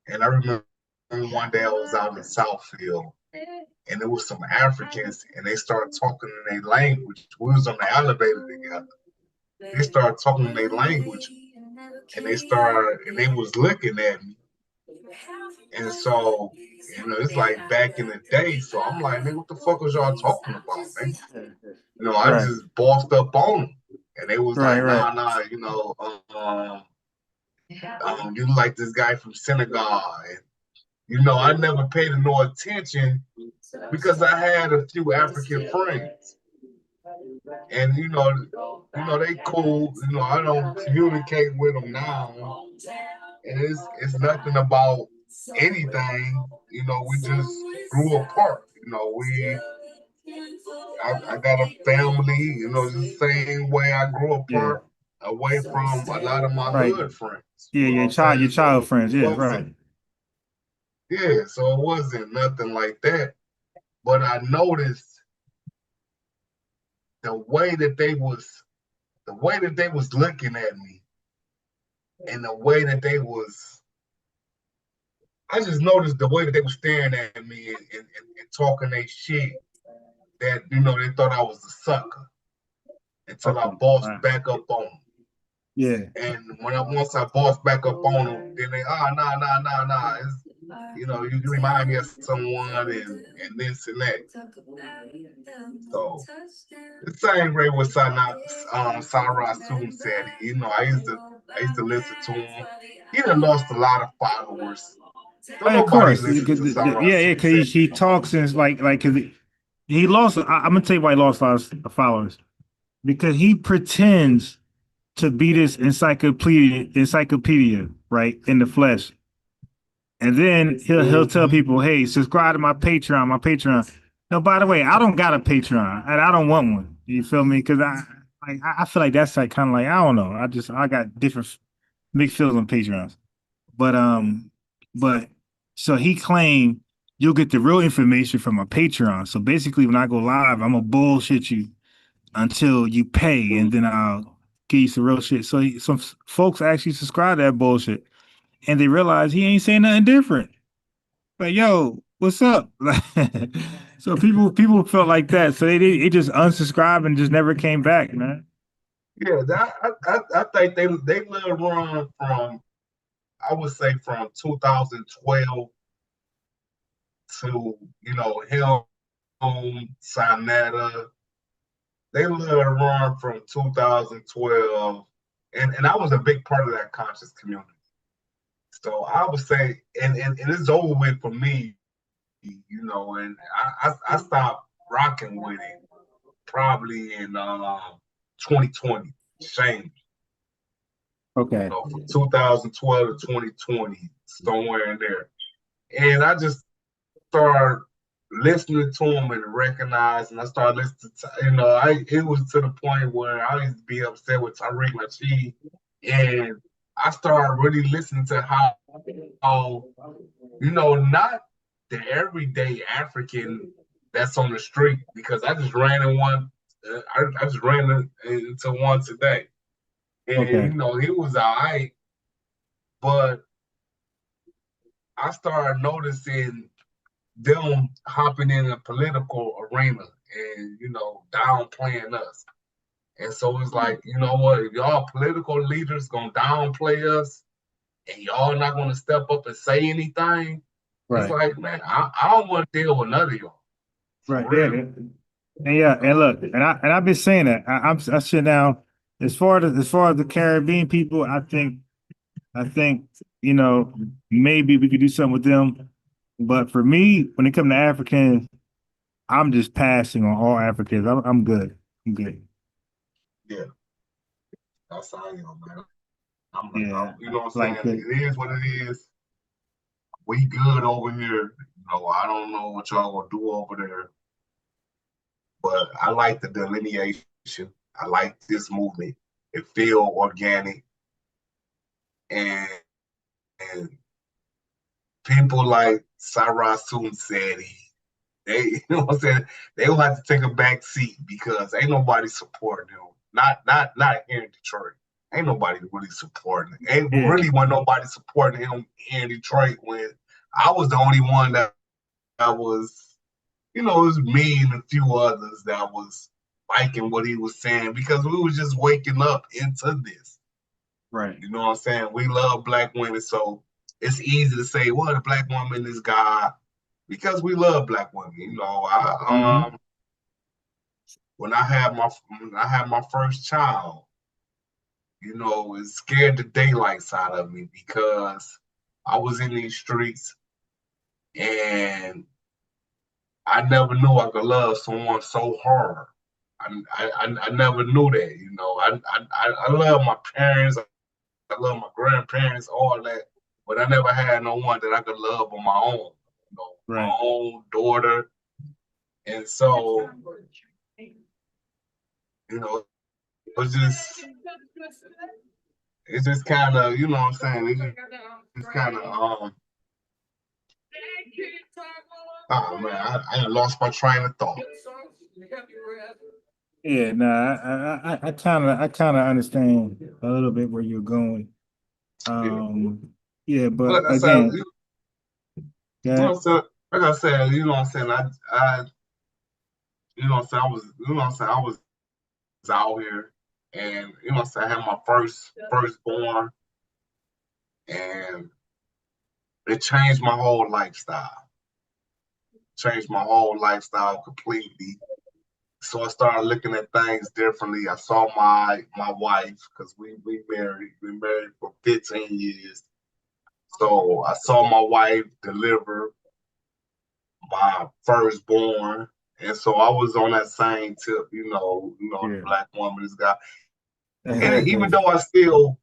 And I remember one day I was out in Southfield, and there was some Africans, and they started talking in their language. We was on the elevator together. They started talking in their language, and they was looking at me. And so, you know, it's like back in the day. So I'm like, nigga, what the fuck was y'all talking about, man? You know, I just bossed up on them. And they was like, nah, you know, you like this guy from Senegal. And, you know, I never paid no attention because I had a few African friends. And, you know, they cool. You know, I don't communicate with them now. And it's nothing about anything. You know, we just grew apart. You know, I got a family, you know, the same way I grew Yeah. apart away from a lot of my Right. hood friends. Yeah, You know what I'm saying? your So child friends. it Yeah, wasn't, right. yeah, so it wasn't nothing like that. But I noticed the way that they was looking at me and the way that they was I just noticed the way that they were staring at me and talking their shit that, you know, they thought I was a sucker until I Okay. bossed Right. back up on them. Yeah. And once I bossed back up on them, then they, nah. It's, you know, you remind me of someone and this and that. So the same way with Sarah Soon said it. You know, I used to listen to him. He done lost a lot of followers. Don't Of nobody course. listen to Sarah Yeah, Soon because said he it no more. talks and it's like, cause he lost. I'm gonna tell you why he lost a lot of followers because he pretends to be this encyclopedia, right, in the flesh. And then he'll tell Mm-hmm. people, "Hey, subscribe to my Patreon, my Patreon." No, by the way, I don't got a Patreon, and I don't want one. You feel me? Because I feel like that's like kind of like I don't know. I got different mixed feelings on Patreons, but but so he claimed you'll get the real information from a Patreon. So basically, when I go live, I'm gonna bullshit you until you pay, and then I'll give you some real shit. So some folks actually subscribe to that bullshit, and they realize he ain't saying nothing different. Like, yo, what's up? So people felt like that, so they just unsubscribed and just never came back, man. Yeah, I think they let it run from, I would say, from 2012 to, you know, him, Sinetta. They let it run from 2012, and I was a big part of that conscious community. So I would say, and it's over with for me, you know, and I stopped rocking with it probably in 2020. Shame. You Okay. know, from 2012 to 2020, somewhere in there. And I just started listening to him and recognizing. I started listening to, you know, it was to the point where I used to be upset with Tariq Nasheed, and I started really listening to how, you know, not the everyday African that's on the street, because I just ran in one. I just ran into one today, and Okay. you know, he was all right, but I started noticing them hopping in a political arena and, you know, downplaying us. And so it's like, you know what, if y'all political leaders gonna downplay us and y'all not gonna step up and say anything, it's Right. like, man, I don't want to deal with none of y'all. For Right. real. Yeah. And look, I've been saying that. I sit down as far as the Caribbean people, I think, you know, maybe we could do something with them. But for me, when it comes to Africans, I'm just passing on all Africans. I'm good. I'm good. Yeah, that's how I am, man. I'm like, Yeah. you know what I'm Like saying? It is what it is. We good over here. You know, I don't know what y'all gonna do over there, but I like the delineation. I like this movement. It feel organic, and and people like Cyrus Soon said they, you know what I'm saying, they will have to take a back seat because ain't nobody supporting them. Not here in Detroit. Ain't nobody really supporting it. Ain't yeah. really want nobody supporting him here in Detroit when I was the only one that was, you know, it was me and a few others that was liking what he was saying because we was just waking up into this. Right. You know what I'm saying? We love black women, so it's easy to say, well, the black woman is God because we love black women. You know, Mm-hmm. when I had my first child, you know, it scared the daylights out of me because I was in these streets and I never knew I could love someone so hard. I never knew that. You know, I love my parents. I love my grandparents, all that, but I never had no one that I could love on my own. You know, my Right. own daughter. And so, you know, it's just kind of, you know what I'm saying? It's kind of, oh man, I lost my train of thought. Yeah, no, I kind of understand a little bit where you're going. Yeah, but Like I said, again, you know yeah, what I'm saying? Like I said, you know what I'm saying? You know what I'm saying? You know what I'm saying? I was out here, and you know what I'm saying? I had my firstborn, and it changed my whole lifestyle. Changed my whole lifestyle completely. So I started looking at things differently. I saw my wife, because we married for 15 years. So I saw my wife deliver my firstborn. And so I was on that same tip, the yeah. black woman is God. And even though I still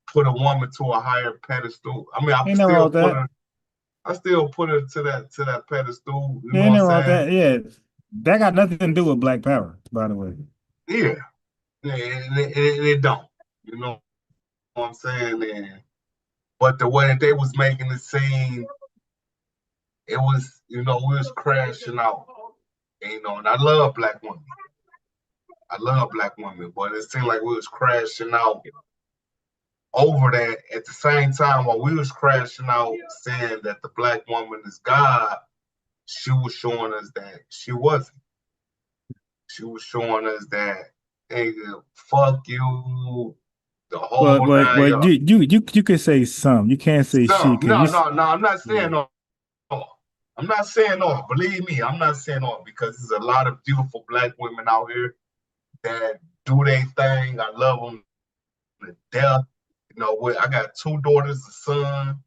put a woman to a higher pedestal, I mean, Ain't no wrong with that. I still put her to that pedestal. You Yeah, know ain't what no wrong I'm with saying? that. Yeah, that got nothing to do with Black Power, by the way. Yeah. And it don't. You know what I'm saying? But the way that they was making it seem, it was, we was crashing out. And I love black women. I love black women, but it seemed like we was crashing out over that. At the same time, while we was crashing out saying that the black woman is God, she was showing us that she wasn't. She was showing us that, hey, fuck you, the whole Well, nine yards. you could say some. You can't say she, No, because no, you. no, no, I'm not Yeah. saying no. I'm not saying all. Believe me, I'm not saying all, because there's a lot of beautiful black women out here that do their thing. I love them to death. I got 2 daughters, a son.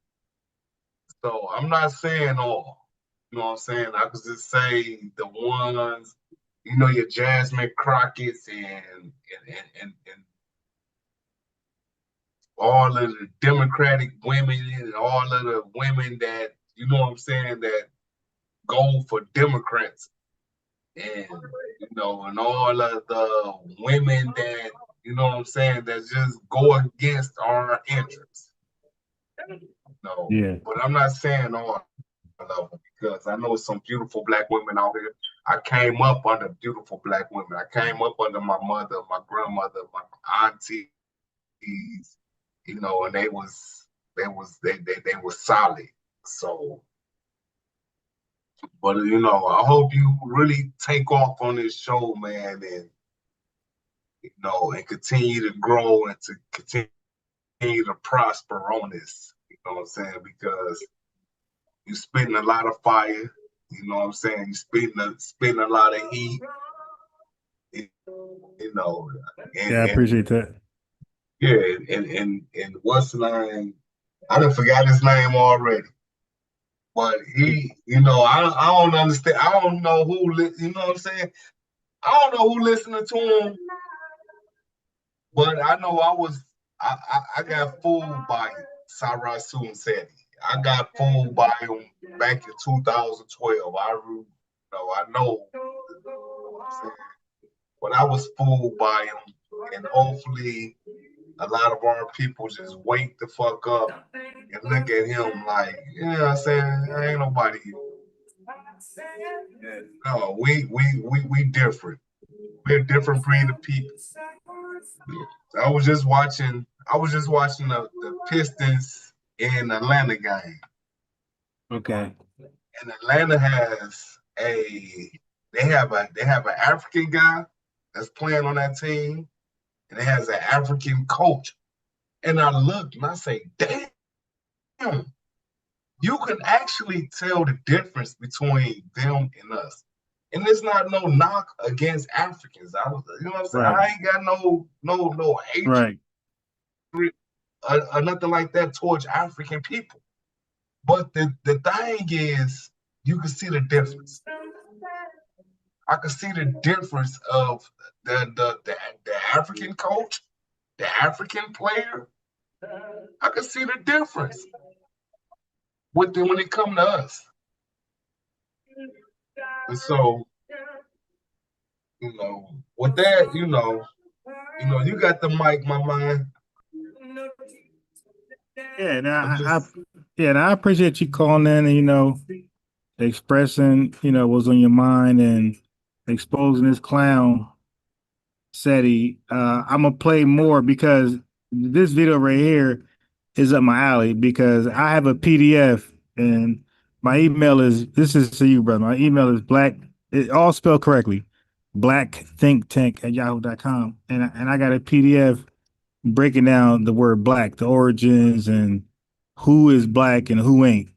So I'm not saying all. You know what I'm saying? I could just say the ones, your Jasmine Crockett's and all of the Democratic women and all of the women that, you know what I'm saying, that go for Democrats. And all of the women that, you know what I'm saying, that just go against our interests. No, Yeah. but I'm not saying all of them, because I know some beautiful black women out here. I came up under beautiful black women. I came up under my mother, my grandmother, my aunties, and they were solid. So, but I hope you really take off on this show, man, and continue to grow and to continue to prosper on this. You know what I'm saying? Because you're spitting a lot of fire. You know what I'm saying? You're spitting a lot of heat. You know, Yeah, I and appreciate that. yeah, and what's the name? I done forgot his name already. But he, I don't understand. I don't know who, you know what I'm saying? I don't know who listening to him, but I know I got fooled by Cyrus and Seti. I got fooled by him back in 2012. I know what I'm saying, but I was fooled by him, and hopefully a lot of our people just wake the fuck up and look at him like, you know what I'm saying? Ain't nobody. No, we different. We're a different breed of people. I was just watching the Pistons in Atlanta game. Okay. And Atlanta has they have an African guy that's playing on that team, and it has an African coach. And I looked and I say, damn, you can actually tell the difference between them and us. And it's not no knock against Africans. You know what I'm saying? Right. I ain't got no hatred Right. or nothing like that towards African people. But the thing is, you can see the difference. I can see the difference of the African coach, the African player. I can see the difference when it comes to us. And so, with that, you got the mic, my man. Yeah, and I appreciate you calling in and expressing what's on your mind and exposing this clown Seti. I'm gonna play more because this video right here is up my alley because I have a PDF and my email is this is to you, brother. My email is it all spelled correctly, blackthinktank@yahoo.com. And I got a PDF breaking down the word black, the origins and who is black and who ain't.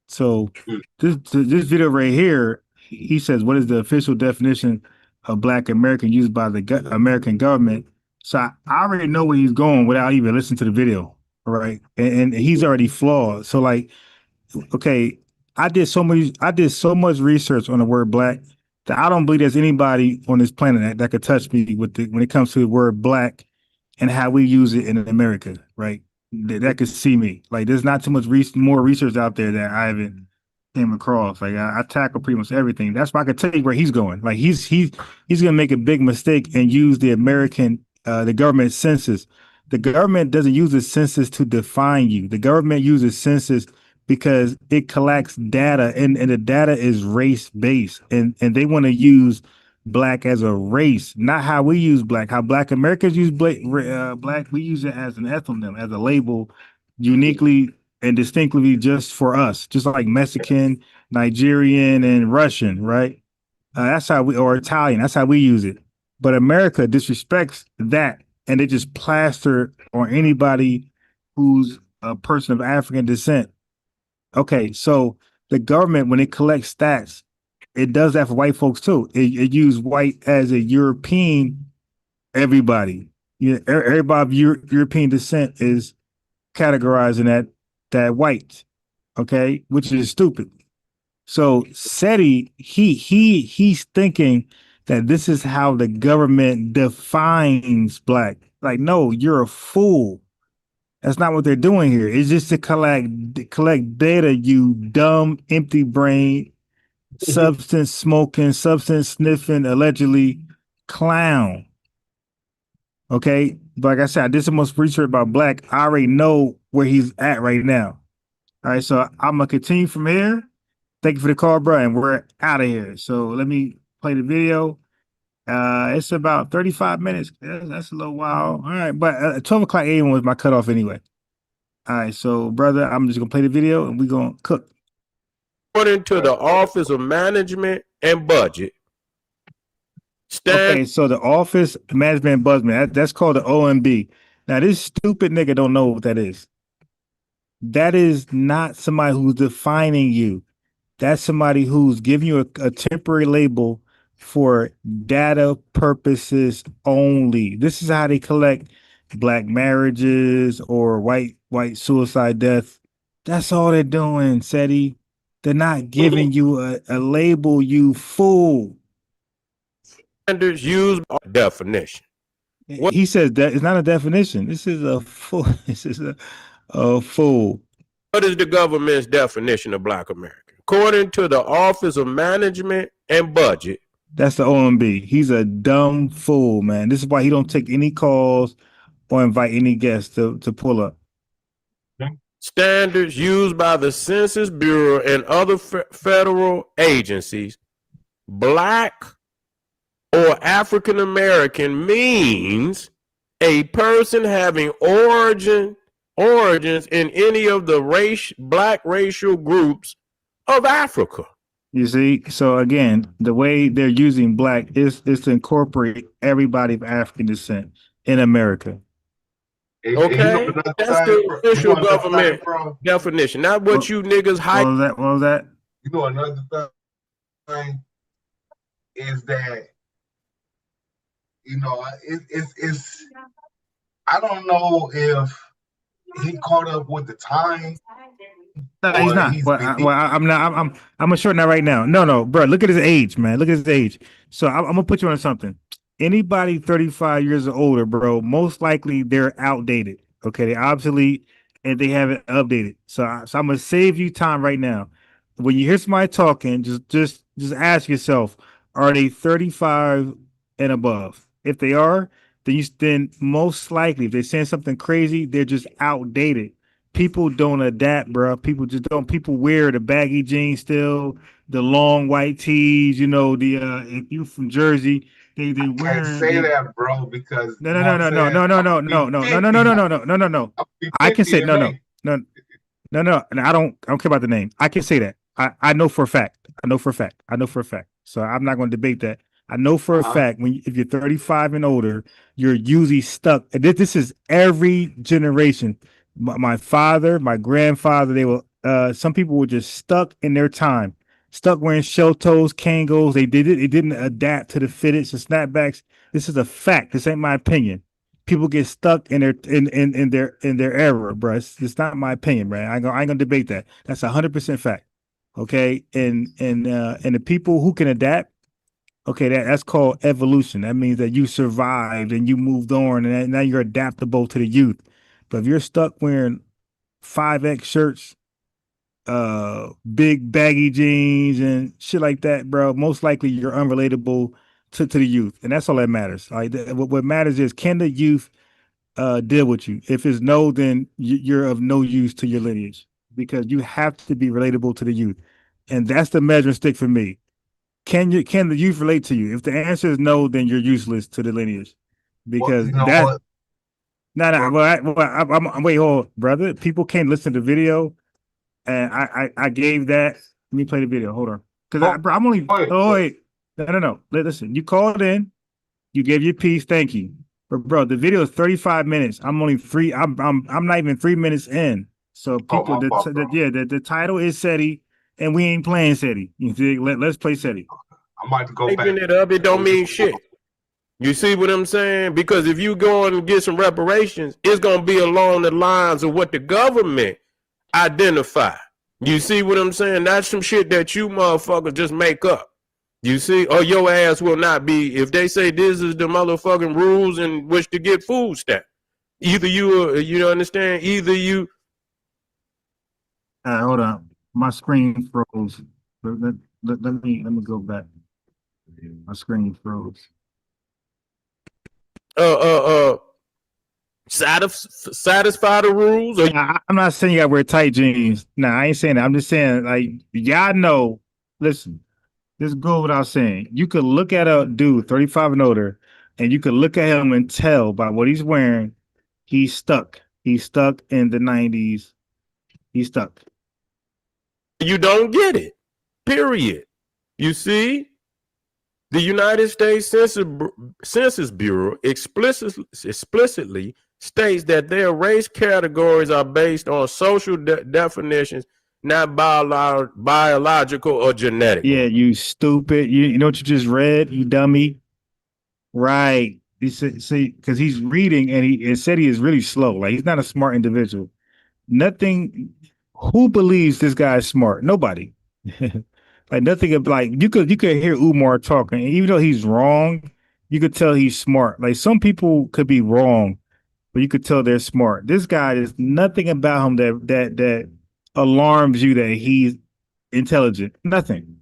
So this video right here, he says, what is the official definition of Black American used by the American government? So I already know where he's going without even listening to the video, right? And he's already flawed. So like, okay, I did so much research on the word black that I don't believe there's anybody on this planet that could touch me when it comes to the word black and how we use it in America, right? That could see me. Like, there's not too much more research out there that I haven't came across. Like, I tackle pretty much everything. That's why I could tell you where he's going. Like, he's gonna make a big mistake and use the government census. The government doesn't use the census to define you. The government uses census because it collects data, and the data is race based, and they want to use black as a race, not how we use black. How Black Americans use black, we use it as an ethnonym, as a label, uniquely and distinctly just for us, just like Mexican, Nigerian, and Russian, right? That's how or Italian, that's how we use it. But America disrespects that, and they just plaster on anybody who's a person of African descent. Okay, so the government, when it collects stats, it does that for white folks too. It uses white as a European everybody. Everybody of European descent is categorizing that white, okay, which is stupid. So Seti, he's thinking that this is how the government defines black. Like, no, you're a fool. That's not what they're doing here. It's just to collect data, you dumb, empty brain, substance smoking, substance sniffing, allegedly clown. Okay. But like I said, I did so much research about black. I already know where he's at right now. All right. So I'm going to continue from here. Thank you for the call, bro. And we're out of here. So let me play the video. It's about 35 minutes. That's a little while. All right. But 12 o'clock a.m. was my cutoff anyway. All right. So, brother, I'm just going to play the video and we're going to cook. According to the Office of Management and Budget. Okay, so the Office of Management and Budget, that's called the OMB. Now, this stupid nigga don't know what that is. That is not somebody who's defining you. That's somebody who's giving you a temporary label for data purposes only. This is how they collect black marriages or white suicide death. That's all they're doing, Seti. They're not giving you a label, you fool. Standards used by definition. He says that it's not a definition. This is a fool. This is a fool. What is the government's definition of Black American? According to the Office of Management and Budget. That's the OMB. He's a dumb fool, man. This is why he don't take any calls or invite any guests to pull up. Standards used by the Census Bureau and other federal agencies. Black or African American means a person having origins in any of the black racial groups of Africa. You see, so again, the way they're using black is to incorporate everybody of African descent in America. Okay, that's the official government definition, not what you niggas hype. What was that? You know, another thing is that, it's I don't know if he caught up with the time. No, he's not. I'm not. I'm gonna shorten that right now. No, bro. Look at his age, man. Look at his age. So I'm gonna put you on something. Anybody 35 years or older, bro, most likely they're outdated. Okay, they're obsolete and they haven't updated. So I'm gonna save you time right now. when you hear somebody talking, just ask yourself, are they 35 and above? If they are, then most likely, if they're saying something crazy, they're just outdated. People don't adapt, bro. People just don't. People wear the baggy jeans still, the long white tees. You know, if you from Jersey, they Can't wearing say they. that, bro, because No, you no, know what no, I'm no, no, saying? no, no, I'm no, gonna be no, no, no, no, 50. no, no, no, no, no, no, no. I'll be I can 50 say in no, no, May. no, no. And I don't care about the name. I can say that. I know for a fact. I know for a fact. I know for a fact. So I'm not going to debate that. I know for a fact if you're 35 and older, you're usually stuck. And this is every generation. My father, my grandfather, they were. Some people were just stuck in their time, stuck wearing shell toes, Kangos. They did it. It didn't adapt to the fitteds and snapbacks. This is a fact. This ain't my opinion. People get stuck in their era, bro. It's not my opinion, man. I ain't gonna debate that. That's 100% fact. Okay, and the people who can adapt, okay, that's called evolution. That means that you survived and you moved on, and now you're adaptable to the youth. But if you're stuck wearing 5X shirts, big baggy jeans and shit like that, bro, most likely you're unrelatable to the youth, and that's all that matters. Like what matters is, can the youth deal with you? If it's no, then you're of no use to your lineage, because you have to be relatable to the youth, and that's the measuring stick for me. Can the youth relate to you? If the answer is no, then you're useless to the lineage, Well, because you know that what? no. I'm wait, hold on, brother. People can't listen to the video, and I gave that. Let me play the video. Hold on, because I'm only. Wait, Oh wait, no. Listen, you called in. You gave your piece. Thank you. But bro, the video is 35 minutes. I'm only three. I'm not even 3 minutes in. So oh, people, my fault, bro. the title is Seti, and we ain't playing Seti. You see, let's play Seti. I'm about to go Typing back. it up, it don't mean shit. You see what I'm saying? Because if you go and get some reparations, it's gonna be along the lines of what the government identify. You see what I'm saying? That's some shit that you motherfuckers just make up. You see, or your ass will not be, if they say this is the motherfucking rules in which to get food stamp. Either you understand, either you. Hold on, my screen froze. Let me go back. My screen froze. Satisfy the rules, or I'm not saying you gotta wear tight jeans. Nah, I ain't saying that. I'm just saying, like, y'all know. Listen, this go without saying. You could look at a dude 35 and older, and you could look at him and tell by what he's wearing, he's stuck. He's stuck in the 90s. He's stuck. you don't get it. Period. You see, the United States Census Bureau explicitly states that their race categories are based on social definitions, not biological or genetic. Yeah, you stupid. You know what you just read, you dummy? Right. He said, see, because he's reading and he said he is really slow. Like, he's not a smart individual. Nothing. Who believes this guy is smart? Nobody. Like, nothing of, like, you could hear Umar talking, and even though he's wrong, you could tell he's smart. Like, some people could be wrong, but you could tell they're smart. This guy, there's nothing about him that alarms you that he's intelligent. Nothing.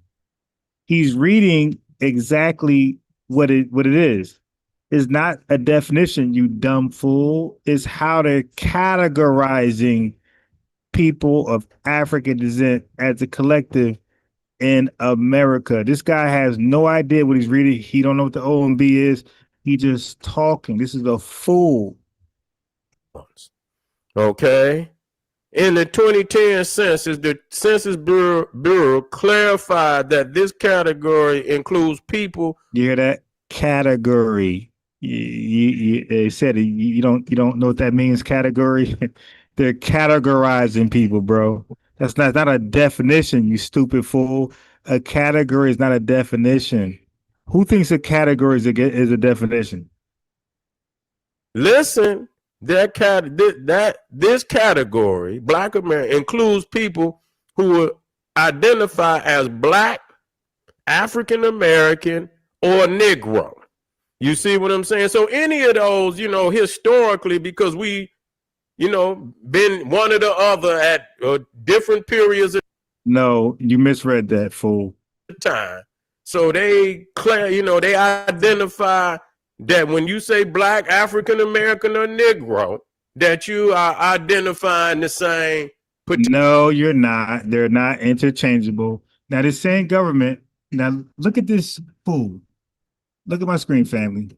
He's reading exactly what it is. It's not a definition, you dumb fool. It's how they're categorizing people of African descent as a collective in America. This guy has no idea what he's reading. He don't know what the OMB is. He just talking. This is a fool. Okay. In the 2010 census, the Census Bureau clarified that this category includes people. You hear that? Category. They said it. You don't know what that means. Category. They're categorizing people, bro. That's not a definition, you stupid fool. A category is not a definition. Who thinks a category is a definition? Listen, this category, Black American, includes people who identify as Black, African American, or Negro. You see what I'm saying? So any of those, historically, because we, been one or the other at different periods No, you misread that, fool. Time. So they they identify that when you say black, African American, or Negro, that you are identifying the same. No, you're not. They're not interchangeable. Now, the same government. Now, look at this fool. Look at my screen, family.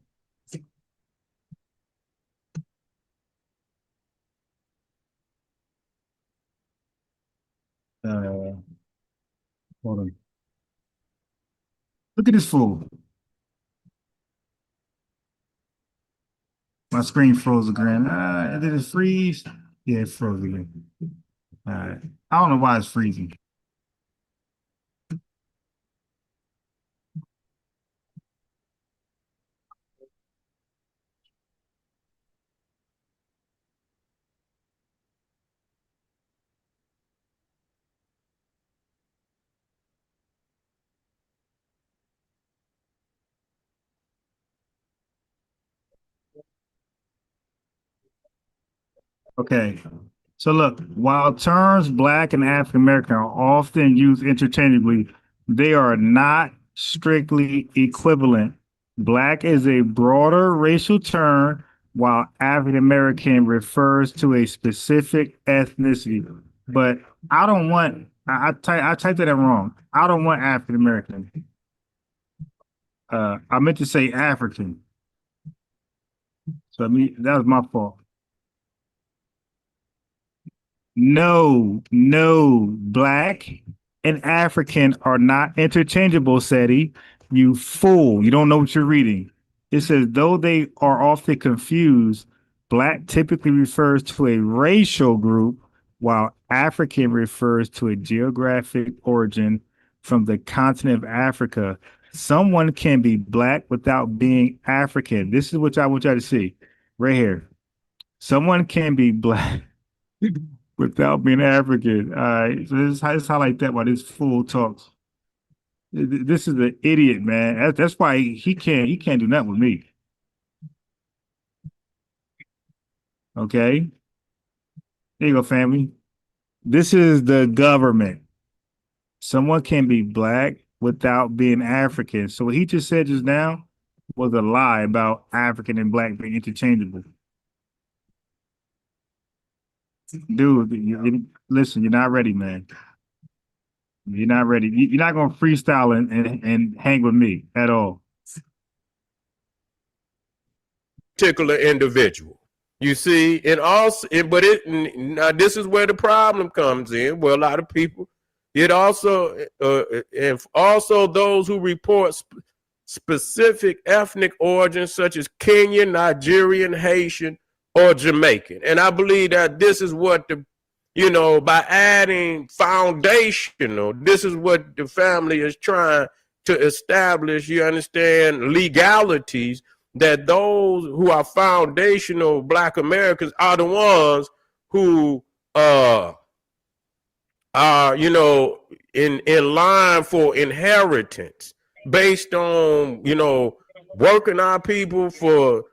Hold on. Look at this fool. My screen froze again. Did it freeze? Yeah, it froze again. All right. I don't know why it's freezing. Okay. So look, while terms black and African American are often used interchangeably, they are not strictly equivalent. Black is a broader racial term, while African American refers to a specific ethnicity. But I don't want I typed that in wrong. I don't want African American. I meant to say African. So that was my fault. No, black and African are not interchangeable, Seti. You fool. You don't know what you're reading. It says, though they are often confused, black typically refers to a racial group, while African refers to a geographic origin from the continent of Africa. Someone can be black without being African. This is what I want y'all to see right here. Someone can be black without being African. All right. So this highlight that while this fool talks. This is an idiot, man. That's why he can't do nothing with me. Okay. There you go, family. This is the government. Someone can be black without being African. So what he just said just now was a lie about African and black being interchangeable. Dude, listen, you're not ready, man. You're not ready. You're not gonna freestyle and hang with me at all. Particular individual. You see, and also, but now this is where the problem comes in. Well, a lot of people, it also, and also those who report specific ethnic origins such as Kenyan, Nigerian, Haitian, or Jamaican. And I believe that this is what by adding foundational, this is what the family is trying to establish, you understand, legalities that those who are foundational black Americans are the ones who are, in line for inheritance based on, working our people for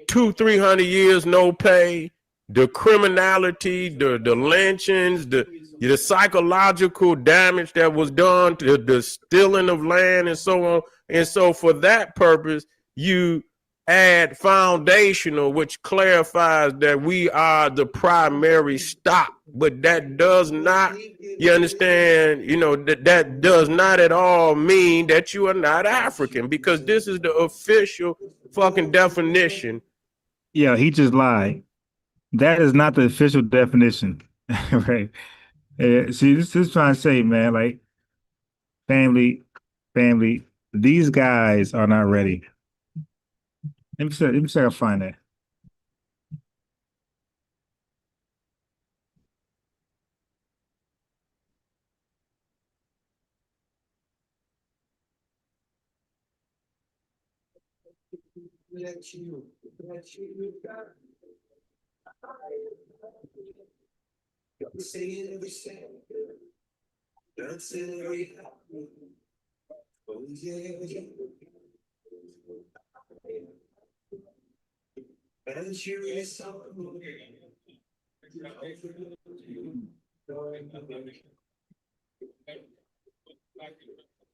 200-300 years, no pay, the criminality, the lynchings, the psychological damage that was done, to the stealing of land and so on. And so for that purpose, you add foundational, which clarifies that we are the primary stock, but that does not, you understand, that does not at all mean that you are not African, because this is the official fucking definition. Yeah, he just lied. That is not the official definition, right? See, this is trying to say, man, like family. These guys are not ready. Let me see if I can find that.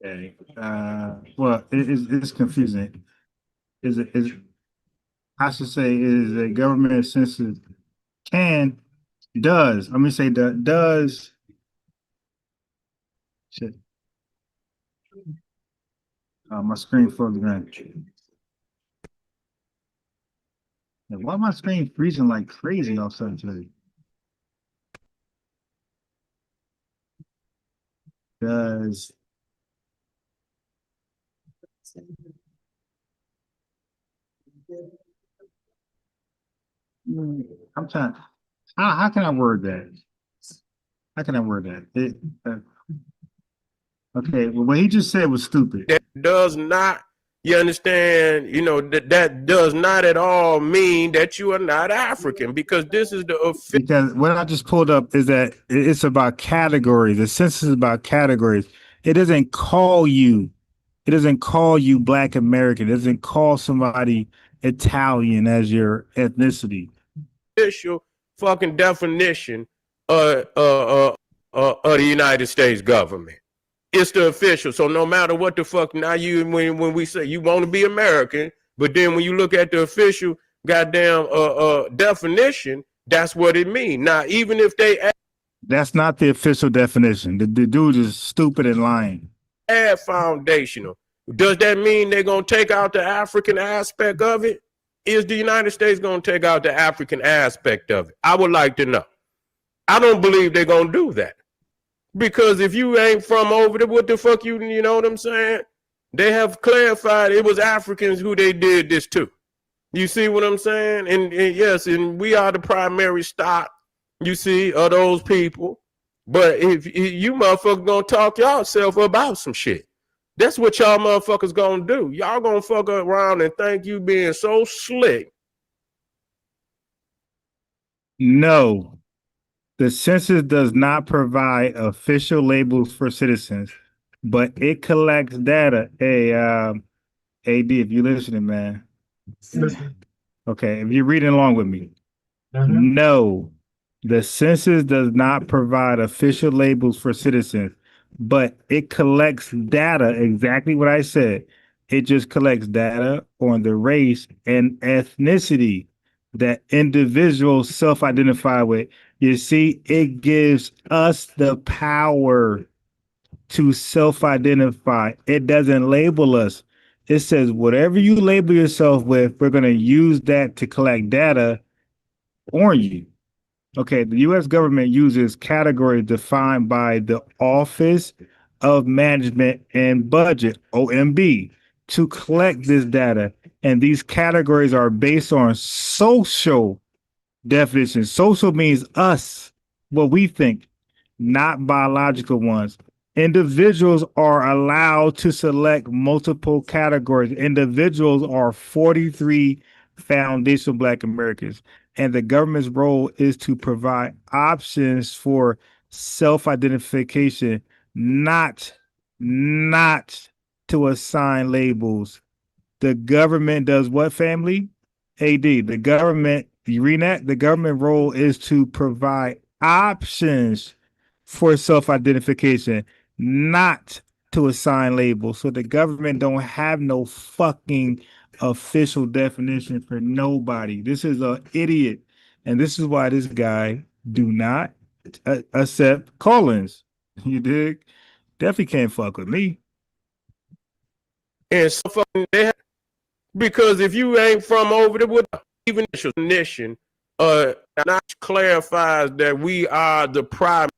Okay. Well, it's confusing. Is I should say is a government census does. Let me say does. Shit. My screen froze again. Why my screen freezing like crazy all of a sudden today? Does I'm trying. How can I word that? How can I word that? Okay, well, what he just said was stupid. That does not, you understand, that does not at all mean that you are not African, because this is the official. Because what I just pulled up is that it's about categories. The census is about categories. It doesn't call you. It doesn't call you Black American. It doesn't call somebody Italian as your ethnicity. Official fucking definition of the United States government. It's the official. So no matter what the fuck, now when we say you want to be American, but then when you look at the official goddamn definition, that's what it means. Now, even if they That's not the official definition. The dude is stupid and lying. add foundational, does that mean they're gonna take out the African aspect of it? Is the United States gonna take out the African aspect of it? I would like to know. I don't believe they're gonna do that. Because if you ain't from over there, what the fuck you know what I'm saying? They have clarified it was Africans who they did this to. You see what I'm saying? And yes, and we are the primary stock, you see, of those people. But if you motherfuckers gonna talk yourself about some shit, that's what y'all motherfuckers gonna do. Y'all gonna fuck around and think you being so slick. No. The census does not provide official labels for citizens, but it collects data. Hey, AD, if you're listening, man. Okay, if you're reading along with me. No, the census does not provide official labels for citizens, but it collects data, exactly what I said. It just collects data on the race and ethnicity that individuals self-identify with. You see, it gives us the power to self-identify. It doesn't label us. It says whatever you label yourself with, we're going to use that to collect data on you. Okay, the U.S. government uses categories defined by the Office of Management and Budget, OMB, to collect this data. And these categories are based on social definitions. Social means us, what we think, not biological ones. Individuals are allowed to select multiple categories. Individuals are 43 foundational Black Americans. And the government's role is to provide options for self-identification, not to assign labels. The government does what, family? AD, the government, you read that? The government role is to provide options for self-identification, not to assign labels. So the government don't have no fucking official definition for nobody. This is an idiot. And this is why this guy do not accept call-ins. You dig? Definitely can't fuck with me. And so fucking because if you ain't from over there, with even definition not clarifies that we are the prime.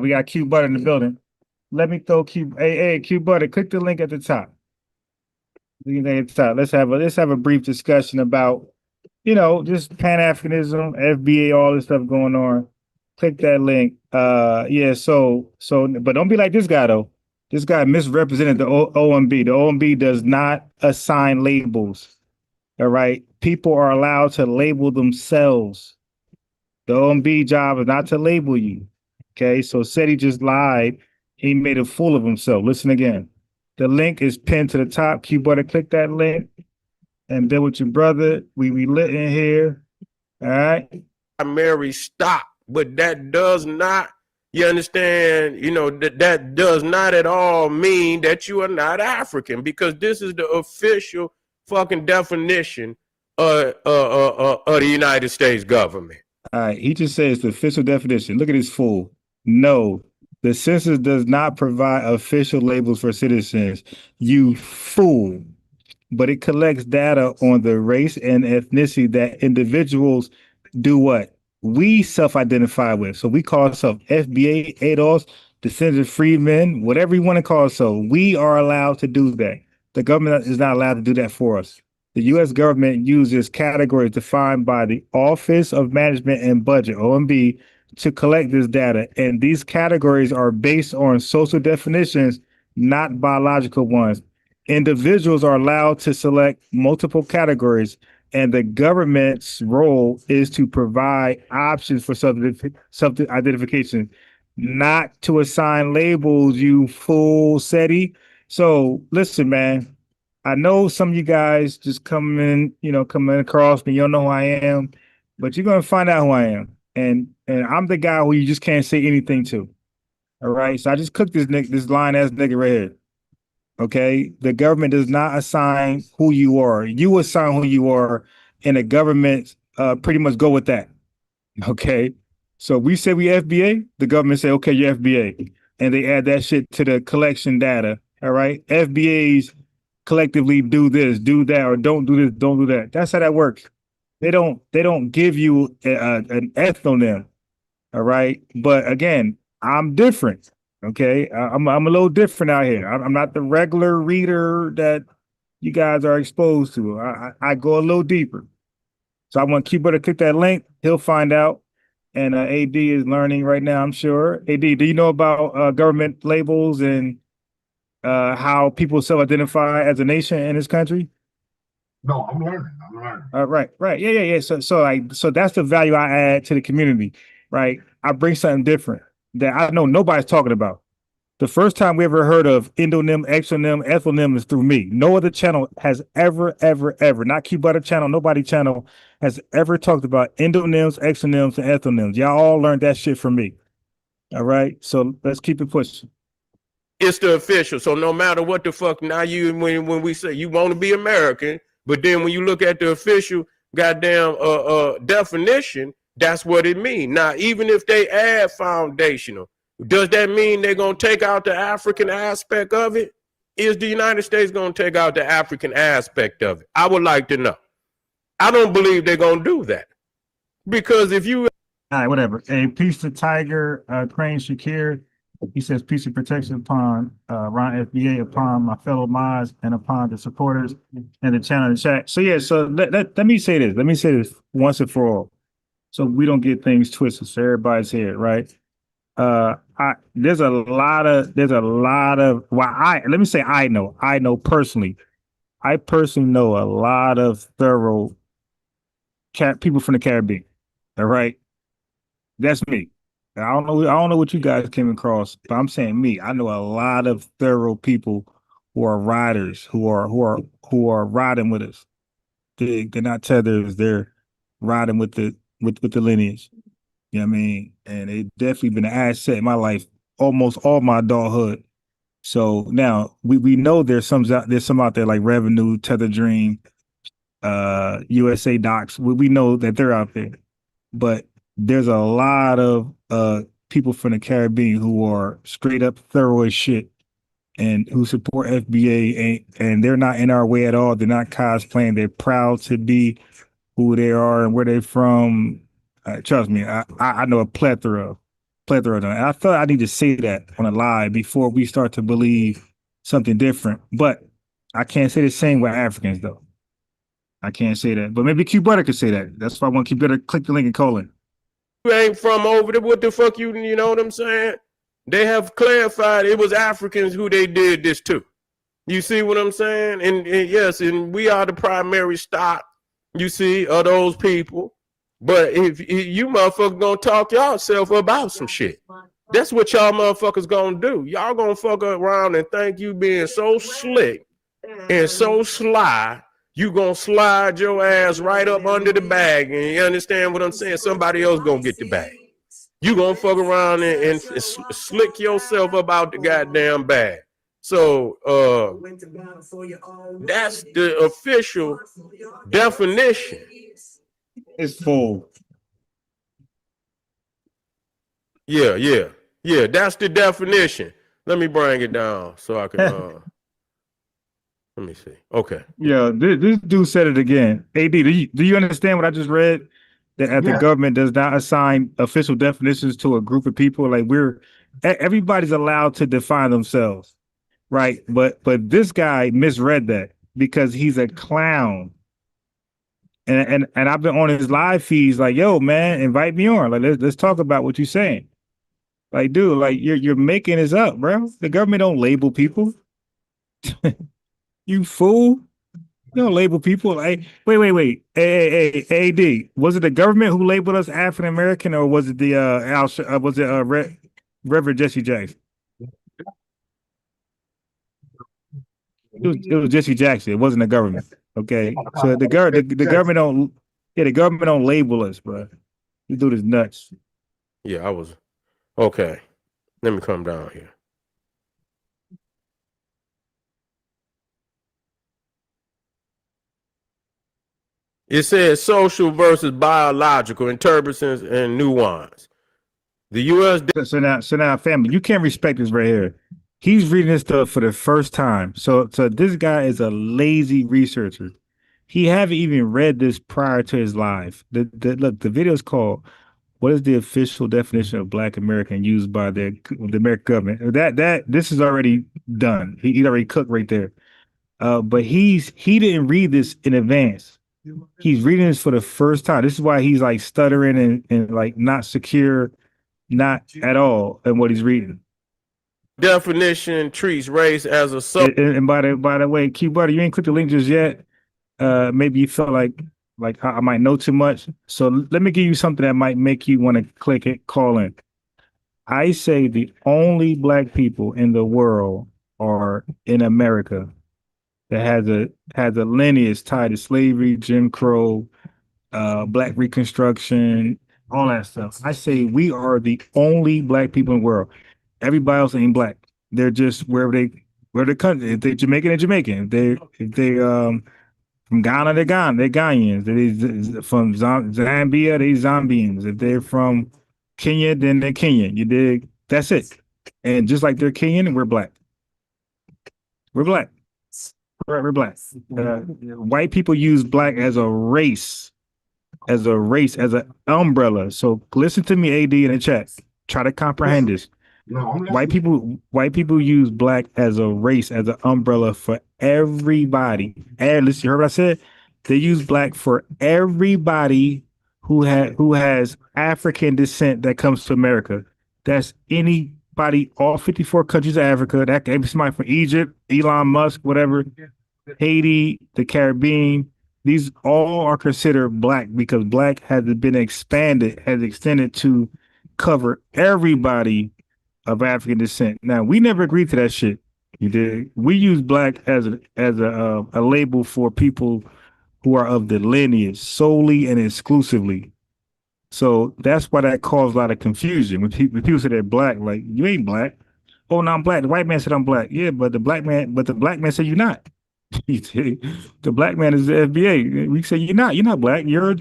We got Q Butter in the building. Let me throw Q. Hey, Q Butter, click the link at the top. Let's have a brief discussion about, just Pan-Africanism, FBA, all this stuff going on. Click that link. Yeah. So, but don't be like this guy though. This guy misrepresented the OMB. The OMB does not assign labels. All right. People are allowed to label themselves. The OMB job is not to label you. Okay. So Seti just lied. He made a fool of himself. Listen again. The link is pinned to the top. Q Butter, click that link and build with your brother. We lit in here. All right. Primary stock, but that does not You understand? You know, that does not at all mean that you are not African, because this is the official fucking definition of the United States government. All right, he just says the official definition. Look at his fool. No, the census does not provide official labels for citizens. You fool. But it collects data on the race and ethnicity that individuals do what? We self-identify with. So we call ourselves FBA, ADOS, descendants of freedmen, whatever you want to call it. So we are allowed to do that. The government is not allowed to do that for us. The U.S. government uses categories defined by the Office of Management and Budget, OMB, to collect this data. And these categories are based on social definitions, not biological ones. Individuals are allowed to select multiple categories, and the government's role is to provide options for self-identification, not to assign labels, you fool, Seti. So listen, man, I know some of you guys just coming across me, you don't know who I am, but you're going to find out who I am. And I'm the guy who you just can't say anything to. All right. So I just cooked this lying ass nigga right here. Okay. The government does not assign who you are. You assign who you are, and the government pretty much go with that. Okay. So we say we FBA, the government say, okay, you're FBA. And they add that shit to the collection data. All right. FBAs collectively do this, do that, or don't do this, don't do that. That's how that works. They don't give you an ethnonym. All right. But again, I'm different. Okay. I'm a little different out here. I'm not the regular reader that you guys are exposed to. I go a little deeper. So I want Cuba to click that link. He'll find out. And AD is learning right now, I'm sure. AD, do you know about government labels and how people self-identify as a nation in this country? No, I'm learning. Right. Yeah. So that's the value I add to the community, right? I bring something different that I know nobody's talking about. The first time we ever heard of endonym, exonym, ethnonym is through me. No other channel has ever, not Q-Butter channel, nobody channel has ever talked about endonyms, exonyms, and ethonyms. Y'all all learned that shit from me. All right. So let's keep it pushing. It's the official. So no matter what the fuck, now when we say you want to be American, but then when you look at the official goddamn definition, that's what it means. Now, even if they add foundational, does that mean they're going to take out the African aspect of it? Is the United States going to take out the African aspect of it? I would like to know. I don't believe they're going to do that. Because if you... All right, whatever. A peace to Tiger, Crane Shakir. He says peace and protection upon Ron FBA, upon my fellow mods, and upon the supporters and the channel and chat. So yeah, so let me say this. Let me say this once and for all, so we don't get things twisted. So everybody's here, right? There's a lot of let me say I know personally. I personally know a lot of thorough people from the Caribbean. All right, that's me. I don't know what you guys came across, but I'm saying me. I know a lot of thorough people who are riders, who are riding with us. They're not tethers. They're riding with the lineage. You know what I mean? And they've definitely been an asset in my life, almost all my adulthood. So now we know there's some out there like Revenue, Tether Dream, USA Docs. We know that they're out there, but there's a lot of people from the Caribbean who are straight up thorough as shit and who support FBA, and they're not in our way at all. They're not cosplaying. They're proud to be who they are and where they're from. Trust me, I know a plethora of them. And I thought I need to say that on a live before we start to believe something different. But I can't say the same with Africans, though. I can't say that. But maybe Q-Butter could say that. That's why I want Q-Butter to click the link and call in. You ain't from over there, what the fuck you know what I'm saying? They have clarified it was Africans who they did this to. You see what I'm saying? And yes, and we are the primary stock, you see, of those people. But if you motherfuckers gonna talk yourself about some shit, that's what y'all motherfuckers gonna do. Y'all gonna fuck around and think you being so slick and so sly, you gonna slide your ass right up under the bag, and you understand what I'm saying? Somebody else gonna get the bag. you gonna fuck around and slick yourself up out the goddamn bag. So that's the official definition. It's full. Yeah. That's the definition. Let me bring it down so I can let me see. Okay. Yeah, this dude said it again. AD, do you understand what I just read? That the government does not assign official definitions to a group of people. Like everybody's allowed to define themselves, right? But this guy misread that because he's a clown. And I've been on his live feeds like, yo, man, invite me on. Like, let's talk about what you're saying. Like, dude, like you're making this up, bro. The government don't label people. You fool. You don't label people. Like, wait. Hey, AD. Was it the government who labeled us African American, or was it the Reverend Jesse Jackson? It was Jesse Jackson. It wasn't the government. Okay, so the government don't. Yeah, the government don't label us, bro. This dude is nuts. Yeah, I was okay. Let me come down here. It says social versus biological interpretations and nuance. The U.S. So now, family, you can't respect this right here. He's reading this stuff for the first time. So this guy is a lazy researcher. He haven't even read this prior to his live. Look, the video is called "What is the official definition of Black American used by the American government?" This is already done. He already cooked right there. But he didn't read this in advance. He's reading this for the first time. This is why he's like stuttering and like not secure, not at all in what he's reading. Definition treats race as a sub. And by the way, Q Buddy, you ain't clicked the link just yet. Maybe you feel like I might know too much. So let me give you something that might make you want to click it, call in. I say the only Black people in the world are in America that has a lineage tied to slavery, Jim Crow, Black Reconstruction, all that stuff. I say we are the only Black people in the world. Everybody else ain't Black. They're just where they country. If they're Jamaican, they're Jamaican. If they from Ghana, they're Ghana. They're Ghanaians. If they from Zambia, they Zambians. If they're from Kenya, then they're Kenyan. You dig? That's it. And just like they're Kenyan, we're Black. We're Black. We're Black. White people use Black as a race, as an umbrella. So listen to me, AD, in the chat. Try to comprehend this. White people use Black as a race, as an umbrella for everybody. And listen, you heard what I said? They use Black for everybody who has African descent that comes to America. That's anybody, all 54 countries of Africa. That could be somebody from Egypt, Elon Musk, whatever, Haiti, the Caribbean. These all are considered Black because Black has extended to cover everybody of African descent. Now, we never agreed to that shit. You did. We use Black as a label for people who are of the lineage solely and exclusively. So that's why that caused a lot of confusion. When people say they're Black, like, you ain't Black. Oh, no, I'm Black. The white man said I'm Black. Yeah, but the Black man said you're not. The Black man is the FBA. We say you're not Black. You're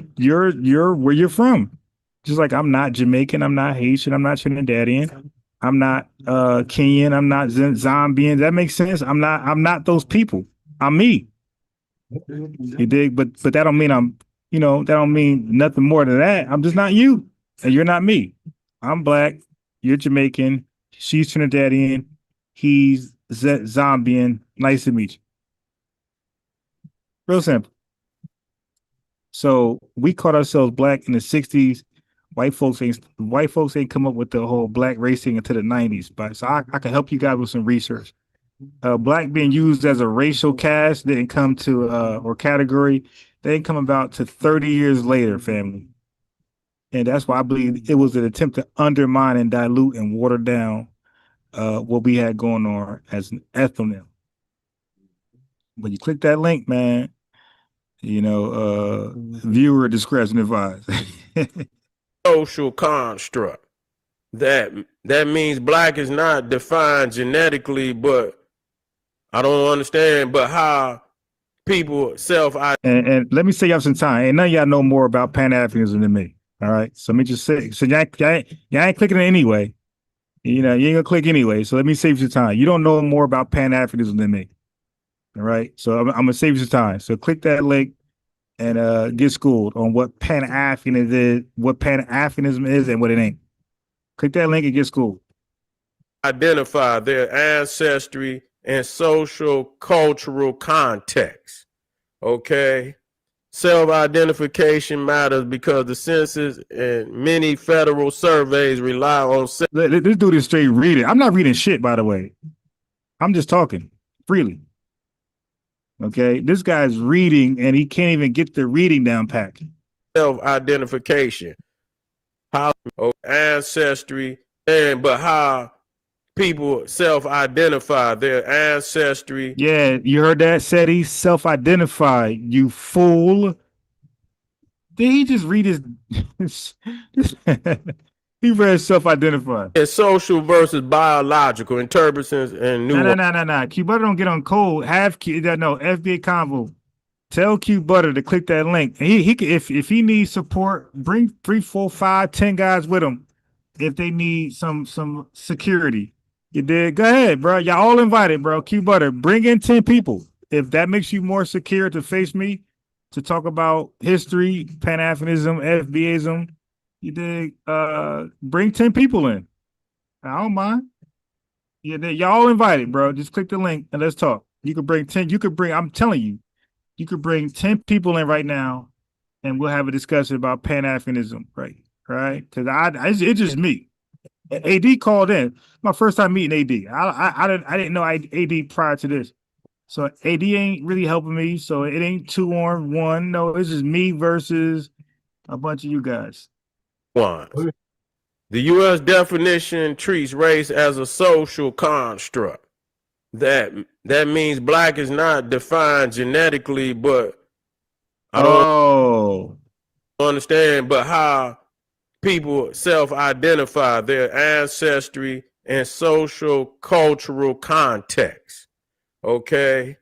where you're from. Just like I'm not Jamaican, I'm not Haitian, I'm not Trinidadian, I'm not Kenyan, I'm not Zambian. That makes sense. I'm not those people. I'm me. You dig? But that don't mean that don't mean nothing more than that. I'm just not you. And you're not me. I'm Black, you're Jamaican, she's Trinidadian, he's Zambian. Nice to meet you. Real simple. So we called ourselves Black in the 60s. White folks ain't come up with the whole Black racing until the 90s. But so I can help you guys with some research. Black being used as a racial caste didn't come to or category. They didn't come about to 30 years later, family. And that's why I believe it was an attempt to undermine and dilute and water down what we had going on as an ethnonym. When you click that link, man, viewer discretion advised. Social construct. that means black is not defined genetically, but I don't understand, but how people and let me say y'all some time. And none of y'all know more about Pan-Africanism than me. All right. So let me just say, so y'all ain't clicking it anyway. You know, you ain't gonna click anyway. So let me save you time. You don't know more about Pan-Africanism than me. All right. So I'm gonna save you some time. So click that link and get schooled on what Pan-Africanism is, what Pan-Africanism is, and what it ain't. Click that link and get schooled. identify their ancestry and social cultural context. Okay. Self-identification matters because the census and many federal surveys rely on This dude is straight reading. I'm not reading shit, by the way. I'm just talking freely. Okay. This guy's reading and he can't even get the reading down pat. self-identification, how ancestry, but how people self-identify their ancestry. Yeah, you heard that? Seti, self-identify, you fool. Did he just read his he read self-identify. And social versus biological interpretations and new. No. Q Butter don't get on cold. Have Q no FBA Convo. Tell Q Butter to click that link. And he can, if he needs support, bring 3, 4, 5, 10 guys with him if they need some security. You did. Go ahead, bro. Y'all all invited, bro. Q Butter, bring in 10 people. If that makes you more secure to face me, to talk about history, Pan-Africanism, FBAism, you did. Bring 10 people in. I don't mind. Yeah, y'all all invited, bro. Just click the link and let's talk. You could bring 10. You could bring, I'm telling you, you could bring 10 people in right now and we'll have a discussion about Pan-Africanism, right? Right? Because it's just me. AD called in. My first time meeting AD. I didn't know AD prior to this. So AD ain't really helping me. So it ain't 2 on 1. No, it's just me versus a bunch of you guys. The U.S. definition treats race as a social construct. That means black is not defined genetically, but I don't understand, but how people self-identify their ancestry and social cultural context. Okay.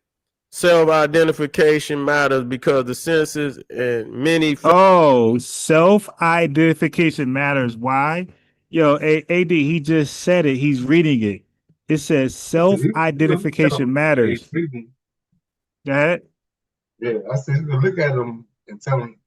Self-identification matters because the census and many self-identification matters. Why? Yo, AD, he just said it. He's reading it. It says self-identification matters. Go ahead. Yeah, I said you can look at them and tell them.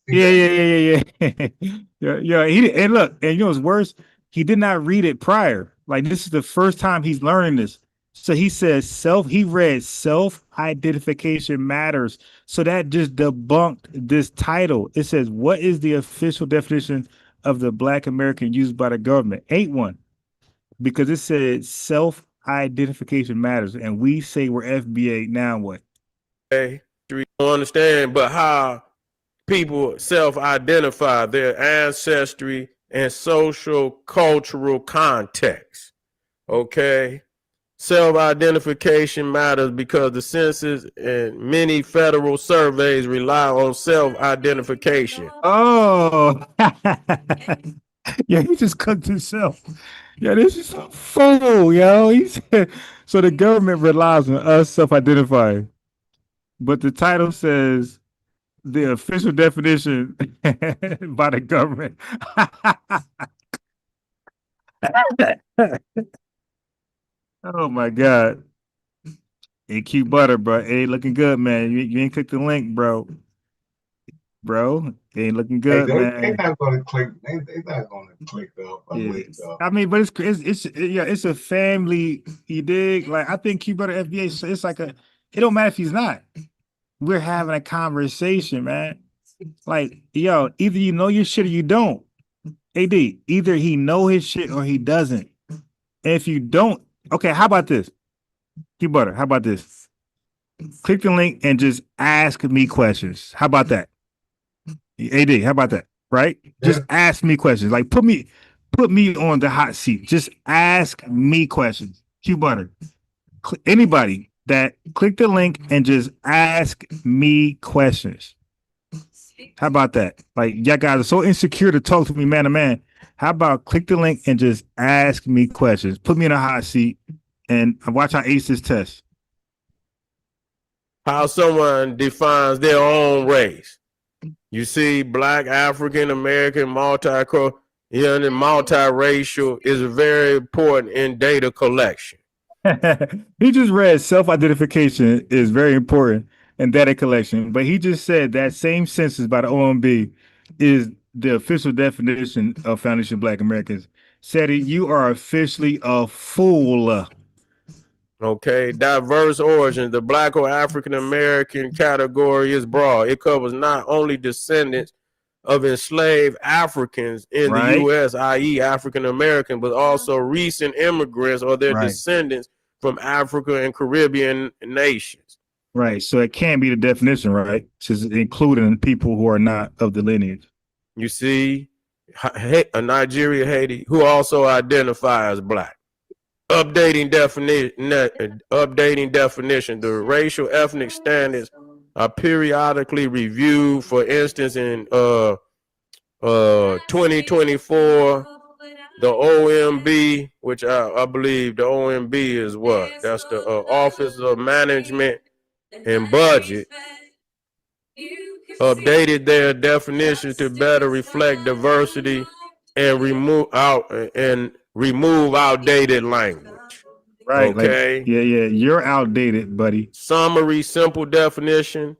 Yeah. And look, and you know what's worse? He did not read it prior. Like this is the first time he's learning this. So he says he read self-identification matters. So that just debunked this title. It says, what is the official definition of the Black American used by the government? Ain't one. Because it said self-identification matters. And we say we're FBA. Now what? Okay. You don't understand, but how people self-identify their ancestry and social cultural context. Okay. Self-identification matters because the census and many federal surveys rely on self-identification. Oh, yeah, he just cooked himself. Yeah, this is a fool, yo. He said, so the government relies on us self-identifying, but the title says the official definition by the government. Oh my God. Hey, Q Butter, bro. Hey, looking good, man. You ain't clicked the link, bro. Bro, ain't looking good, man. They're not gonna click. They're not gonna click up. I mean, but it's a family. You dig? Like I think Q Butter FBA. It's like it don't matter if he's not. We're having a conversation, man. Like, yo, either you know your shit or you don't. AD, either he know his shit or he doesn't. And if you don't, okay, how about this? Q Butter, how about this? Click the link and just ask me questions. How about that? AD, how about that? Right? Yeah. Just ask me questions. Like put me on the hot seat. Just ask me questions. Q Butter. Anybody that click the link and just ask me questions. How about that? Like y'all guys are so insecure to talk to me man to man. How about click the link and just ask me questions? Put me in a hot seat and watch how ace this test. How someone defines their own race. You see, Black, African American, multiracial is very important in data collection. He just read self-identification is very important in data collection, but he just said that same census by the OMB is the official definition of Foundation Black Americans. Seti, you are officially a fool. Okay, diverse origin. The Black or African American category is broad. It covers not only descendants of enslaved Africans in the U.S., i.e., African American, but also recent immigrants or their descendants from Africa and Caribbean nations. Right. So it can't be the definition, right? It's including people who are not of the lineage. You see, Nigeria, Haiti, who also identify as Black. Updating definition. The racial ethnic standards are periodically reviewed. For instance, in 2024, the OMB, which I believe the OMB is what? That's the Office of Management and Budget, updated their definition to better reflect diversity and remove outdated language. Right. Okay. Like, yeah. You're outdated, buddy. Summary, simple definition.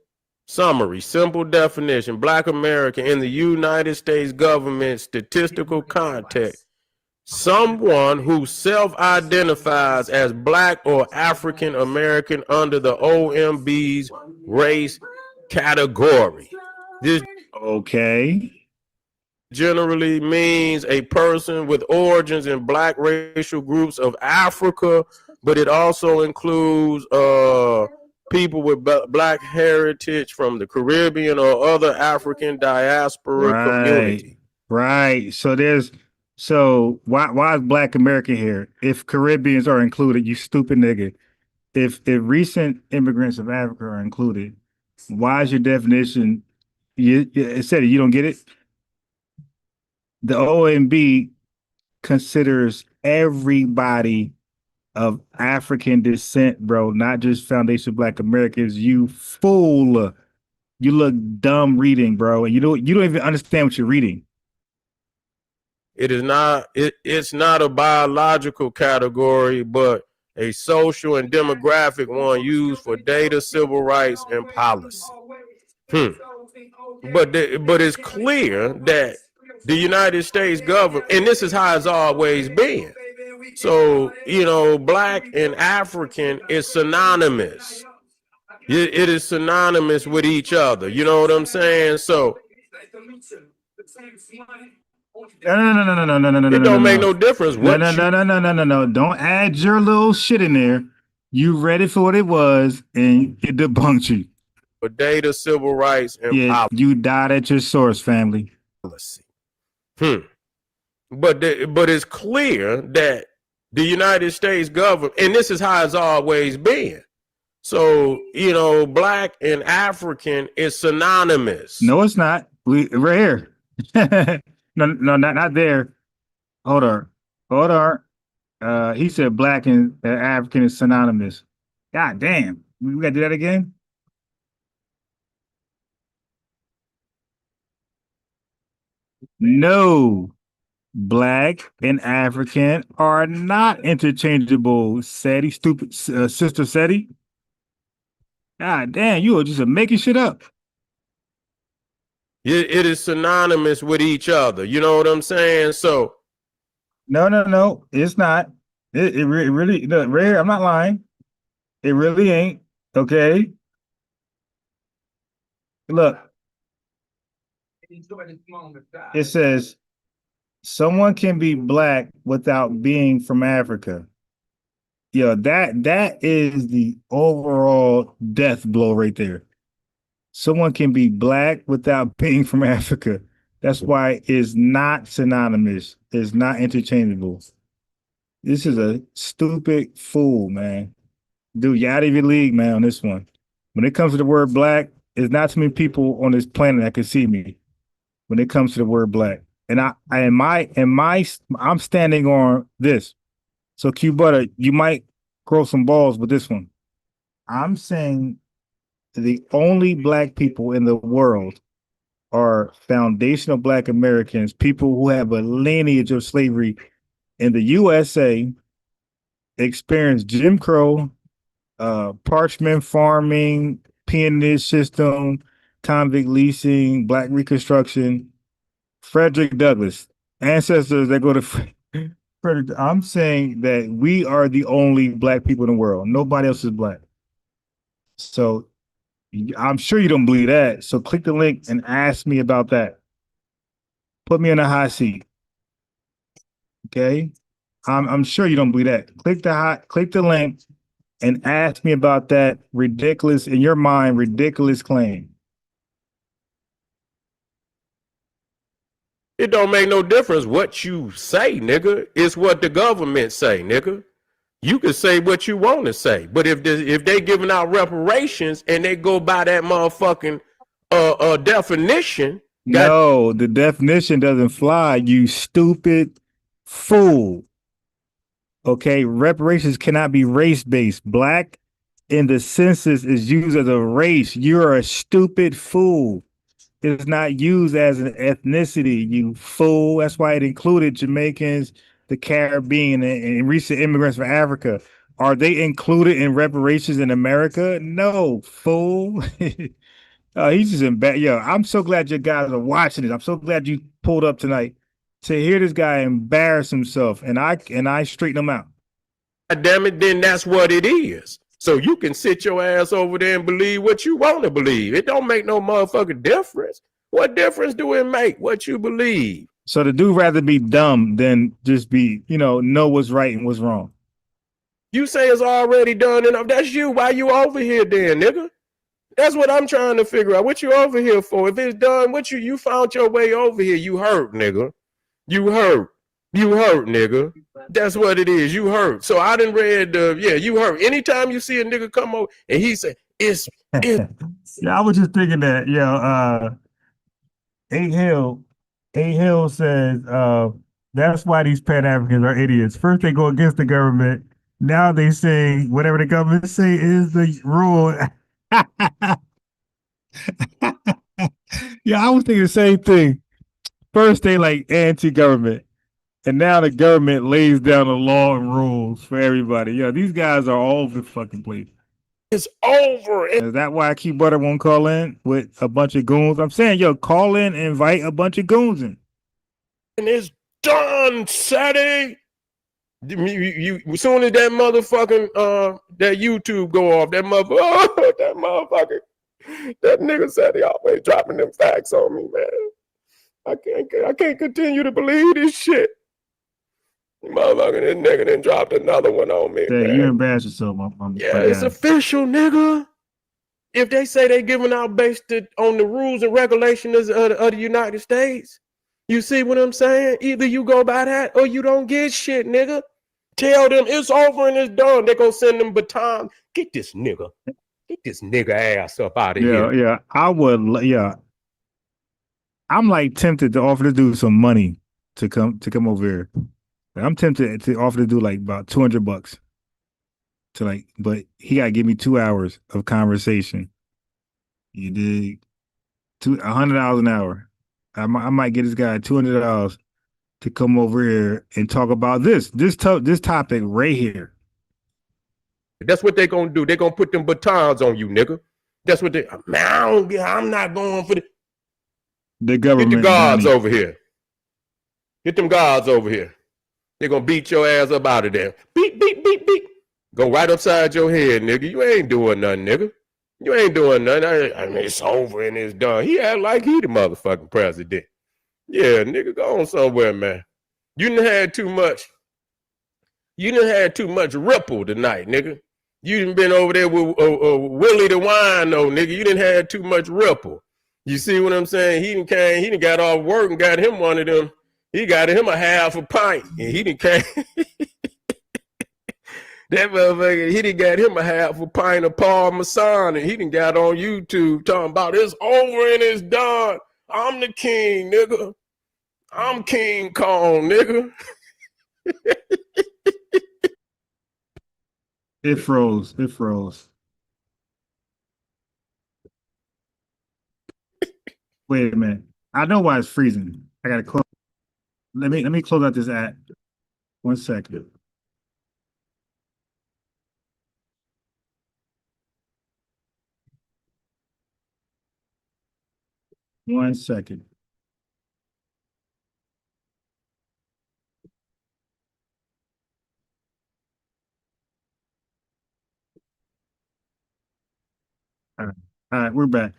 Black American in the United States government statistical context. Someone who self-identifies as Black or African American under the OMB's race category. This generally means a person with origins in Black racial groups of Africa, but it also includes people with Black heritage from the Caribbean or other African diaspora community. Right. So why is Black American here? If Caribbeans are included, you stupid nigga. If recent immigrants of Africa are included, why is your definition? It said you don't get it. The OMB considers everybody of African descent, bro, not just Foundation Black Americans. You fool. You look dumb reading, bro. And you don't even understand what you're reading. It's not a biological category, but a social and demographic one used for data, civil rights, and policy. But it's clear that the United States government, and this is how it's always been. So, Black and African is synonymous. It is synonymous with each other. You know what I'm saying? So No. It don't make no difference. No. Don't add your little shit in there. You read it for what it was, and it debunked you. For data, civil rights, and policy. You died at your source, family. But it's clear that the United States government, and this is how it's always been. So, Black and African is synonymous. No, it's not. Right here. No, not there. Hold on. He said Black and African is synonymous. God damn. We gotta do that again? No. Black and African are not interchangeable. Seti, stupid sister Seti. God damn, you are just making shit up. It is synonymous with each other. You know what I'm saying? So no, it's not. It really, look, right here, I'm not lying. It really ain't. Okay. Look. It says someone can be Black without being from Africa. Yeah, that is the overall death blow right there. Someone can be Black without being from Africa. That's why it's not synonymous. It's not interchangeable. This is a stupid fool, man. Dude, you're out of your league, man, on this one. When it comes to the word Black, there's not too many people on this planet that can see me when it comes to the word Black. And I'm standing on this. So Q Butter, you might grow some balls with this one. I'm saying the only black people in the world are foundational black Americans, people who have a lineage of slavery in the USA, experienced Jim Crow, parchment farming, peonage system, convict leasing, black reconstruction, Frederick Douglass, ancestors that go to Frederick. I'm saying that we are the only black people in the world. Nobody else is black. So I'm sure you don't believe that. So click the link and ask me about that. Put me in a hot seat. Okay. I'm sure you don't believe that. Click the link and ask me about that ridiculous, in your mind, ridiculous claim. It don't make no difference what you say, nigga. It's what the government say, nigga. You can say what you want to say, but if they giving out reparations and they go by that motherfucking definition, no, the definition doesn't fly. You stupid fool. Okay, reparations cannot be race-based. Black in the census is used as a race. You're a stupid fool. It's not used as an ethnicity, you fool. That's why it included Jamaicans, the Caribbean, and recent immigrants from Africa. Are they included in reparations in America? No, fool. He's just embarrassed. Yo, I'm so glad your guys are watching it. I'm so glad you pulled up tonight to hear this guy embarrass himself, and I straighten him out. God damn it, then that's what it is. So you can sit your ass over there and believe what you want to believe. It don't make no motherfucking difference. What difference do it make what you believe? So the dude rather be dumb than just be, know what's right and what's wrong. You say it's already done enough. That's you. Why you over here then, nigga? That's what I'm trying to figure out. What you over here for? If it's done, what you found your way over here. You hurt, nigga. You hurt. You hurt, nigga. That's what it is. You hurt. So I done read you hurt. Anytime you see a nigga come over and he say, it's yeah, I was just thinking that, A Hill says, that's why these Pan-Africans are idiots. First they go against the government. Now they say whatever the government say is the rule. Yeah, I was thinking the same thing. First they like anti-government, and now the government lays down the law and rules for everybody. Yeah, these guys are all over the fucking place. It's over. Is that why Key Butter won't call in with a bunch of goons? I'm saying, call in and invite a bunch of goons in. And it's done, Seti. You as soon as that motherfucking that YouTube go off, that motherfucker, that nigga said he always dropping them facts on me, man. I can't continue to believe this shit. Motherfucker, this nigga then dropped another one on me. Yeah, man. you embarrass yourself, yeah, it's official, nigga. If they say they giving out based on the rules and regulations of the United States, you see what I'm saying? Either you go by that or you don't get shit, nigga. Tell them it's over and it's done. They gonna send them baton. Get this nigga ass up out of here. Yeah, I would. Yeah, I'm like tempted to offer to do some money to come over here. I'm tempted to offer to do like about $200 to but he gotta give me 2 hours of conversation. You dig? $100 an hour. I might get this guy $200 to come over here and talk about this topic right here. That's what they gonna do. They gonna put them batons on you, nigga. That's what I'm not going for the government. Get the guards over here. Get them guards over here. They're gonna beat your ass up out of there. Beat, beat, beat, beat. Go right upside your head, nigga. You ain't doing nothing, nigga. You ain't doing nothing. I mean, it's over and it's done. He act like he the motherfucking president. Yeah, nigga, go on somewhere, man. You done had too much. You done had too much ripple tonight, nigga. You done been over there with Willie the Wino, nigga. You done had too much ripple. You see what I'm saying? He done got off work and got him one of them. He got him a half a pint, and he done came. That motherfucker, he done got him a half a pint of Parmesan, and he done got on YouTube talking about it's over and it's done. I'm the king, nigga. I'm King Kong, nigga. It froze. It froze. Wait a minute. I know why it's freezing. I gotta close. Let me close out this app. 1 second. One second. All right, we're back.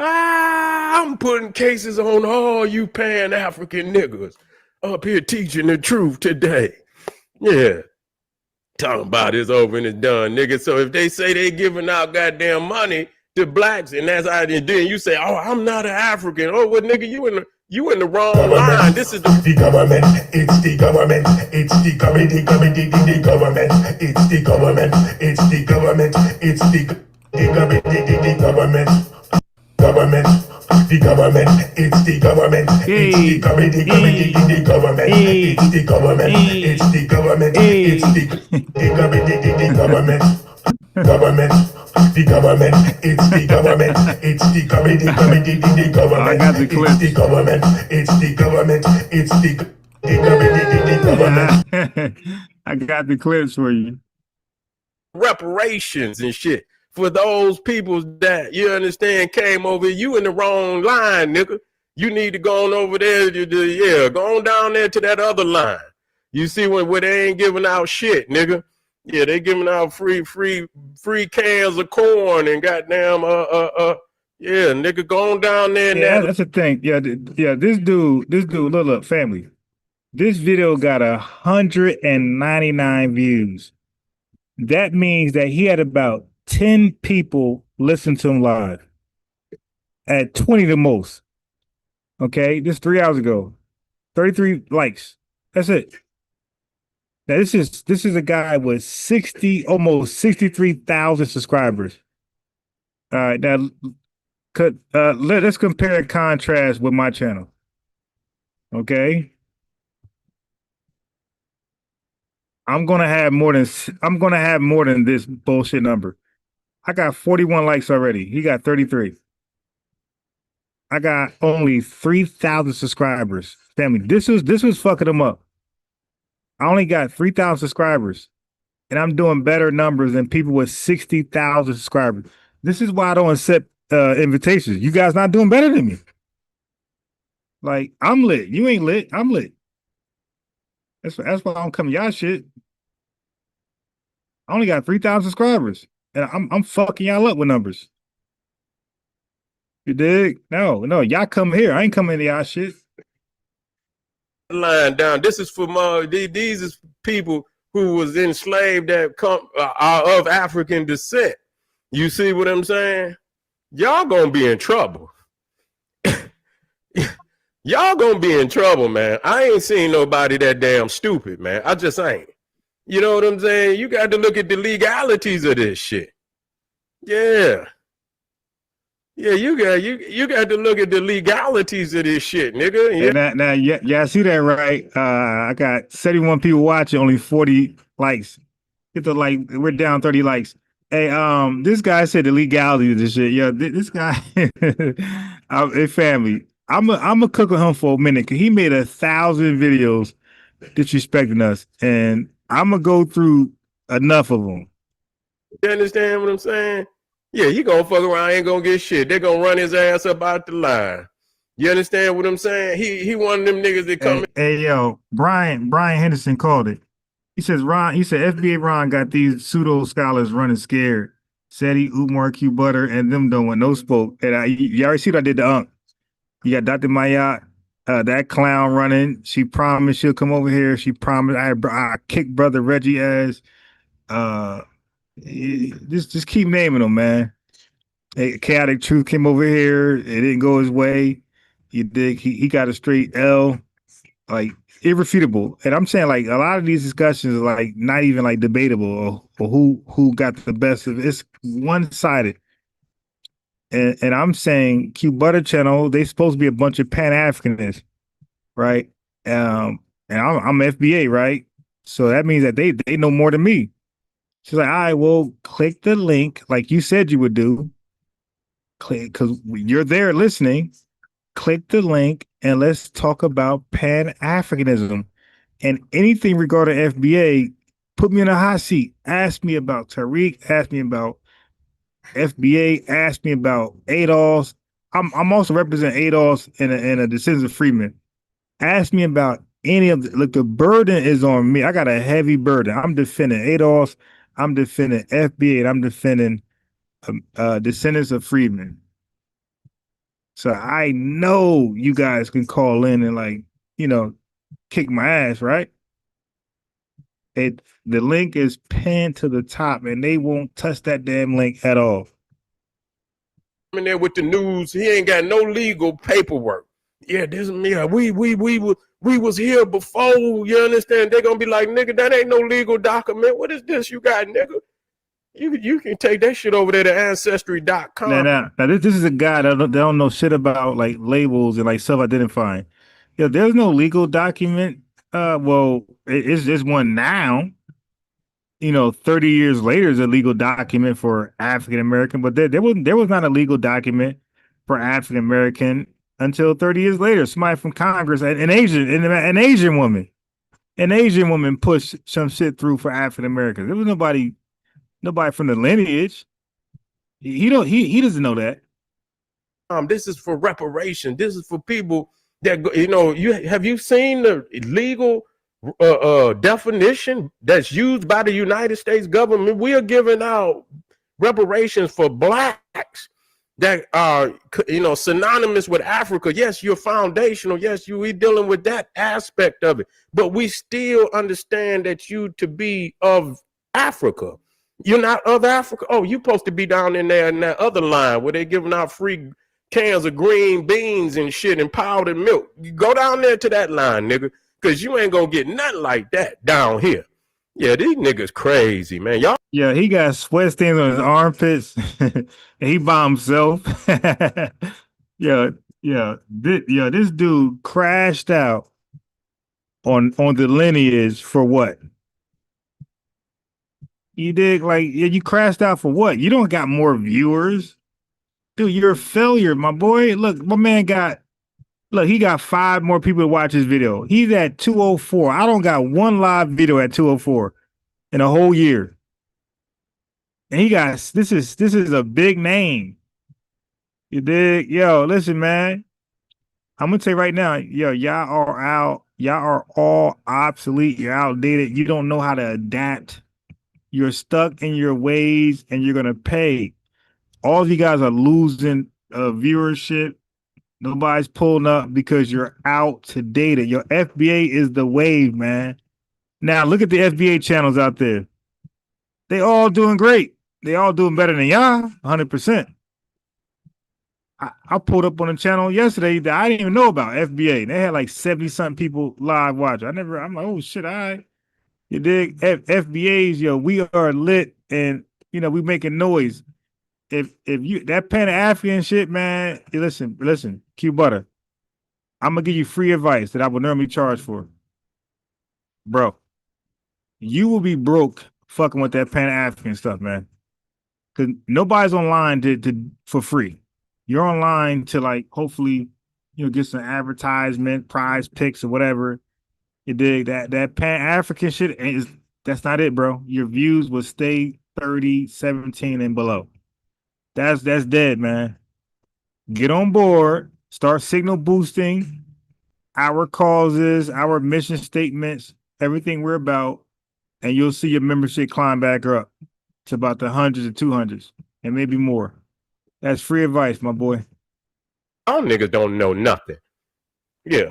I'm putting cases on all you Pan-African niggas up here teaching the truth today. Yeah. Talking about it's over and it's done, nigga. So if they say they giving out goddamn money to blacks and that's how they do, and you say, oh, I'm not an African. Oh, well, nigga, you in the wrong line. This is the government. It's the government. It's the government. The government. It's the government. It's the government. It's the government. The government. Government. The government. It's the government. It's the government. The government. It's the government. It's the government. It's the government. The government. Government. The government, it's the government, it's the government, the government, I got the clip. It's the government, it's the government, it's the government. I got the clips for you. Reparations and shit for those people that, you understand, came over. You in the wrong line, nigga. You need to go on over there. Go on down there to that other line. You see where they ain't giving out shit, nigga. Yeah, they giving out free cans of corn and goddamn yeah, nigga, go on down there. Yeah, that's the thing. Yeah, this dude, look, family. This video got 199 views. That means that he had about 10 people listen to him live. At 20 the most. Okay, this 3 hours ago. 33 likes. That's it. Now this is a guy with almost 63,000 subscribers. All right, now let's compare and contrast with my channel. Okay, I'm gonna have more than this bullshit number. I got 41 likes already. He got 33. I got only 3,000 subscribers. Family, this was fucking him up. I only got 3,000 subscribers, and I'm doing better numbers than people with 60,000 subscribers. This is why I don't accept invitations. You guys not doing better than me. Like, I'm lit. You ain't lit. I'm lit. That's why I don't come to y'all shit. I only got 3,000 subscribers, and I'm fucking y'all up with numbers. You dig? No, y'all come here. I ain't coming to y'all shit. Line down. This is for these is people who was enslaved that are of African descent. You see what I'm saying? Y'all gonna be in trouble. Y'all gonna be in trouble, man. I ain't seen nobody that damn stupid, man. I just ain't. You know what I'm saying? You got to look at the legalities of this shit. Yeah. Yeah, you got to look at the legalities of this shit, nigga. Yeah. Now, I see that, right? I got 71 people watching, only 40 likes. We're down 30 likes. Hey, this guy said the legality of this shit. Yeah, this guy, hey, family, I'm a cook with him for a minute because he made 1,000 videos disrespecting us, and I'm gonna go through enough of them. You understand what I'm saying? Yeah, he gonna fuck around, ain't gonna get shit. They're gonna run his ass up out the line. You understand what I'm saying? He one of them niggas that come. Hey, yo, Brian Henderson called it. He said FBA Ron got these pseudo scholars running scared. Seti, Umar, Q Butter, and them don't want no spoke. And you already see what I did to Unc. You got Dr. Mayat, that clown running. She promised she'll come over here. She promised I kick brother Reggie ass. Just keep naming them, man. Hey, Chaotic Truth came over here. It didn't go his way. You dig? He got a straight L, like irrefutable. And I'm saying, like, a lot of these discussions are like not even like debatable or who got the best of it. It's one sided. and I'm saying Q Butter Channel, they supposed to be a bunch of Pan-Africanists, right? And I'm FBA, right? So that means that they know more than me. She's like, all right, well, click the link like you said you would do. Click, because you're there listening. Click the link and let's talk about Pan-Africanism and anything regarding FBA. Put me in a hot seat. Ask me about Tariq. Ask me about FBA. Ask me about ADOS. I'm also represent ADOS and a Descendants of Freemen. Ask me about any of the, look, the burden is on me. I got a heavy burden. I'm defending ADOS. I'm defending FBA. And I'm defending Descendants of Freemen. So I know you guys can call in and like, kick my ass, right? The link is pinned to the top and they won't touch that damn link at all. In there with the news, he ain't got no legal paperwork. Yeah, this is me. We was here before. You understand? They're gonna be like, nigga, that ain't no legal document. What is this you got, nigga? You can take that shit over there to ancestry.com. Now this is a guy that don't know shit about like labels and like self-identifying. Yeah, there's no legal document. Well, it's just one now. 30 years later is a legal document for African American, but there was not a legal document for African American until 30 years later. Somebody from Congress, an Asian woman pushed some shit through for African Americans. There was nobody from the lineage. He doesn't know that. This is for reparation. This is for people that have you seen the legal definition that's used by the United States government? We are giving out reparations for blacks that are synonymous with Africa. Yes, you're foundational. Yes, we dealing with that aspect of it, but we still understand that you to be of Africa. You're not of Africa. Oh, you're supposed to be down in there in that other line where they're giving out free cans of green beans and shit and powdered milk. You go down there to that line, nigga, because you ain't gonna get nothing like that down here. Yeah, these niggas crazy, man. Y'all. Yeah, he got sweat stains on his armpits and he by himself. This dude crashed out on the lineage for what? You dig? Like, you crashed out for what? You don't got more viewers. Dude, you're a failure, my boy. Look, my man he got 5 more people to watch his video. He's at 204. I don't got one live video at 204 in a whole year. And this is a big name. You dig? Yo, listen, man. I'm gonna tell you right now, y'all are out. Y'all are all obsolete. You're outdated. You don't know how to adapt. You're stuck in your ways and you're gonna pay. All of you guys are losing viewership. Nobody's pulling up because you're out to date. Your FBA is the wave, man. Now look at the FBA channels out there. They all doing great. They all doing better than y'all, 100%. I pulled up on a channel yesterday that I didn't even know about, FBA. They had like 70-something people live watch. I'm like, oh shit, all right. You dig? FBAs, we are lit and we making noise. If you that Pan-African shit, man, listen, Q Butter, I'm gonna give you free advice that I would normally charge for. Bro, you will be broke fucking with that Pan-African stuff, man. Cause nobody's online for free. You're online to like hopefully get some advertisement, prize picks or whatever. You dig that Pan-African shit that's not it, bro. Your views will stay 30, 17 and below. That's dead, man. Get on board, start signal boosting our causes, our mission statements, everything we're about, and you'll see your membership climb back up to about the hundreds and 200s and maybe more. That's free advice, my boy. All niggas don't know nothing. Yeah.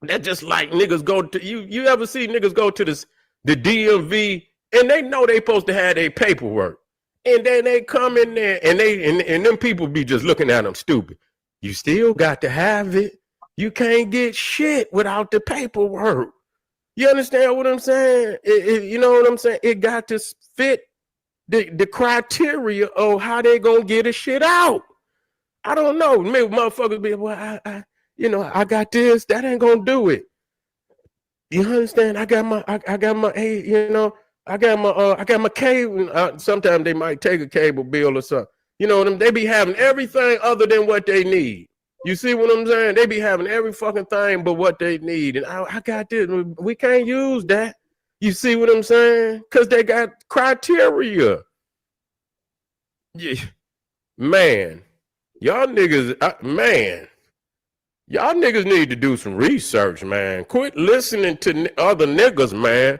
That's just like niggas go to you ever see niggas go to the DMV and they know they supposed to have their paperwork. And then they come in there and them people be just looking at them stupid. You still got to have it. You can't get shit without the paperwork. You understand what I'm saying? You know what I'm saying? It got to fit the criteria of how they gonna get the shit out. I don't know. Maybe motherfuckers be, well, I got this. That ain't gonna do it. You understand? I got my, hey, I got my cable. Sometimes they might take a cable bill or something. You know them. They be having everything other than what they need. You see what I'm saying? They be having every fucking thing but what they need. And I got this. We can't use that. You see what I'm saying? Because they got criteria. Yeah. Man, y'all niggas, y'all niggas need to do some research, man. Quit listening to other niggas, man.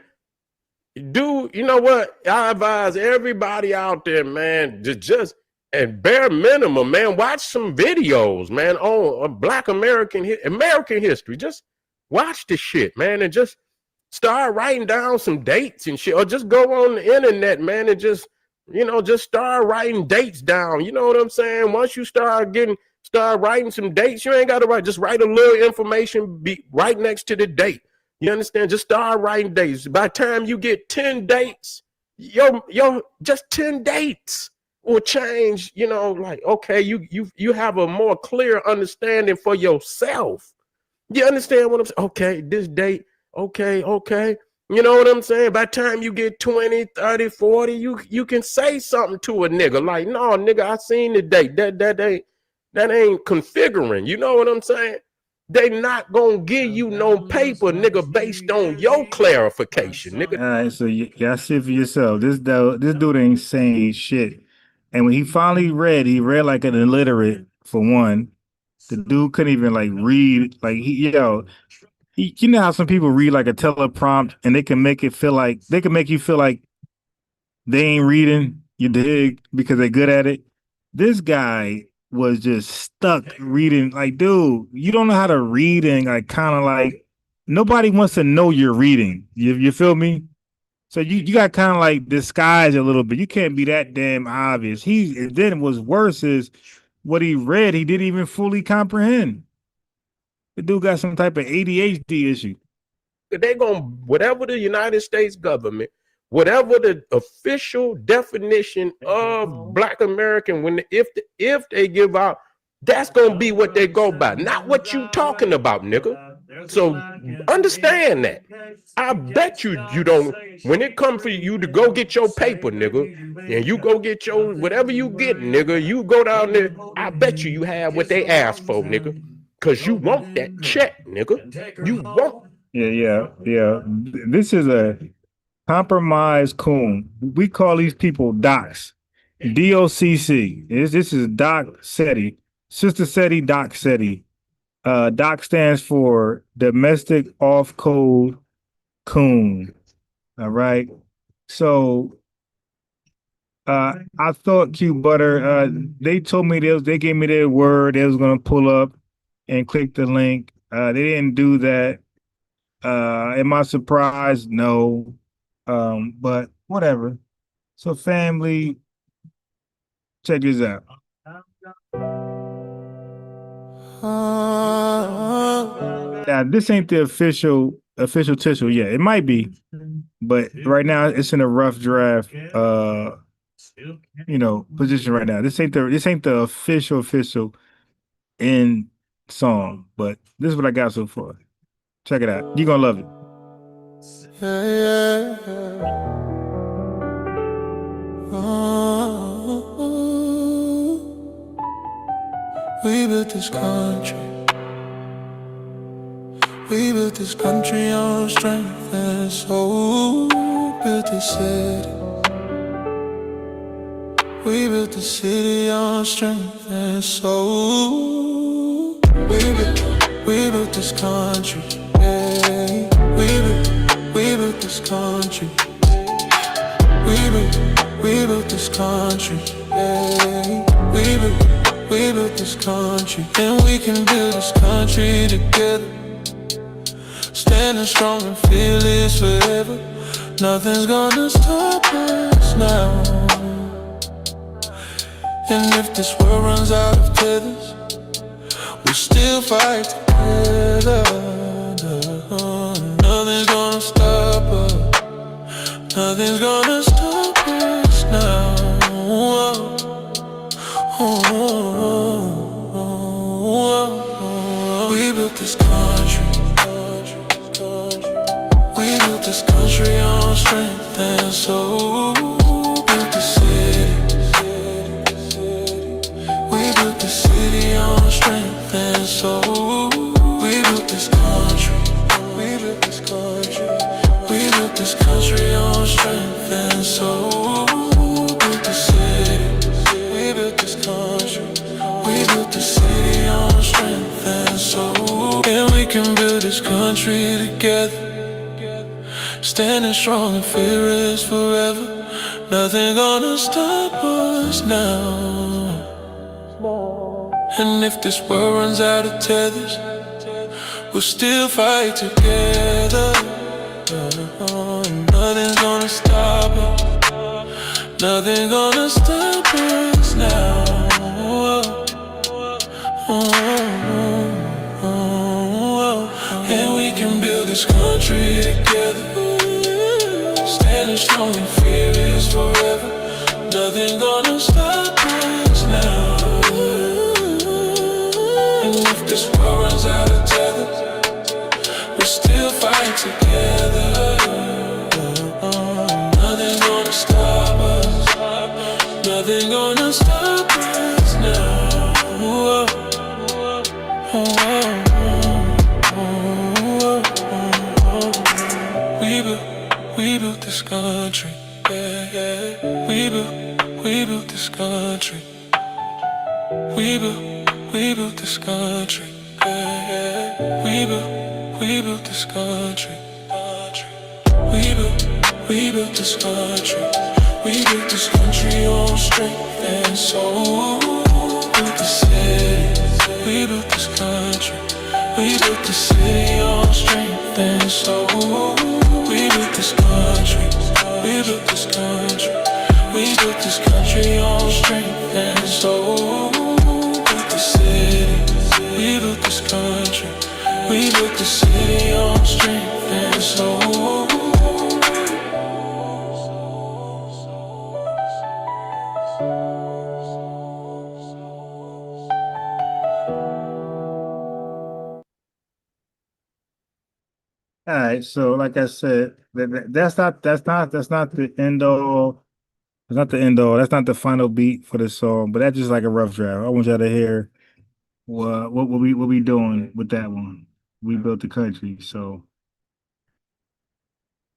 Dude, you know what? I advise everybody out there, man, just at bare minimum, man, watch some videos, man, on Black American history. Just watch the shit, man, and just start writing down some dates and shit, or just go on the internet, man, and just start writing dates down. You know what I'm saying? Once you start writing some dates, you ain't got to write. Just write a little information be right next to the date. You understand? Just start writing dates. By the time you get 10 dates, just 10 dates will change. Like, okay, you have a more clear understanding for yourself. You understand what I'm saying? Okay, this date. Okay. You know what I'm saying? By the time you get 20, 30, 40, you can say something to a nigga like, no, nigga, I seen the date. That ain't configuring. You know what I'm saying? They not gonna give you no paper, nigga, based on your clarification, nigga. All right, so y'all see for yourself. This dude ain't saying shit. And when he finally read, he read like an illiterate for one. The dude couldn't even like read. Like you know how some people read like a teleprompt and they can make you feel like they ain't reading, you dig, because they're good at it. This guy was just stuck reading. Like, dude, you don't know how to read, and like kind of like nobody wants to know you're reading. You feel me? So you got kind of like disguise a little bit. You can't be that damn obvious. Then what's worse is what he read, he didn't even fully comprehend. The dude got some type of ADHD issue. They gonna, whatever the United States government, whatever the official definition of Black American, if they give out, that's gonna be what they go by, not what you talking about, nigga. So understand that. I bet you don't. When it comes for you to go get your paper, nigga, and you go get your whatever you get, nigga, you go down there. I bet you have what they asked for, nigga. Cause you want that check, nigga. You want. Yeah. This is a compromised coon. We call these people docs. DOCC. This is Doc Seti. Sister Seti, Doc Seti. Doc stands for Domestic Off Code Coon. All right. So I thought Q Butter, they told me they gave me their word they was gonna pull up and click the link. They didn't do that. Am I surprised? No. But whatever. So family, check this out. Now this ain't the official tissue yet. It might be, but right now it's in a rough draft position right now. This ain't the official end song, but this is what I got so far. Check it out. You're gonna love it. We built this country. We built this country on strength and soul. Built this city. We built the city on strength and soul. We built this country. Yeah. We built this country. We built this country. Yeah. We built this country, and we can build this country together. Standing strong and fearless forever. Nothing's gonna stop us now. And if this world runs out of tethers, we'll still fight together. Nothing's gonna stop us. Nothing's gonna stop us now. We built this country. We built this country on strength and soul. Built the city. We built the city on strength and soul. We built this country. We built this country. We built this country on strength and soul. Built the city. We built this country. We built the city on strength and soul. And we can build this country together. Standing strong and fearless forever. Nothing gonna stop us now. And if this world runs out of tethers, we'll still fight together. Nothing's gonna stop us. Nothing gonna stop us now. And we can build this country together. Standing strong and fearless forever. Nothing gonna stop us now. And if this world runs out of tether, we'll still fight together. Nothing gonna stop us. Nothing gonna stop us now. We built this country. Yeah, yeah. We built this country. We built this country. Yeah, yeah. We built this country. We built this country. We built this country on strength and soul. Built the city. We built this country. We built the city on strength and soul. We built this country. We built this country. We built this country on strength and soul. Built the city. We built this country. We built the city on strength and soul. All right, so like I said, that's not the end all. It's not the end all. That's not the final beat for the song, but that's just like a rough draft. I want y'all to hear what we doing with that one. We built the country, so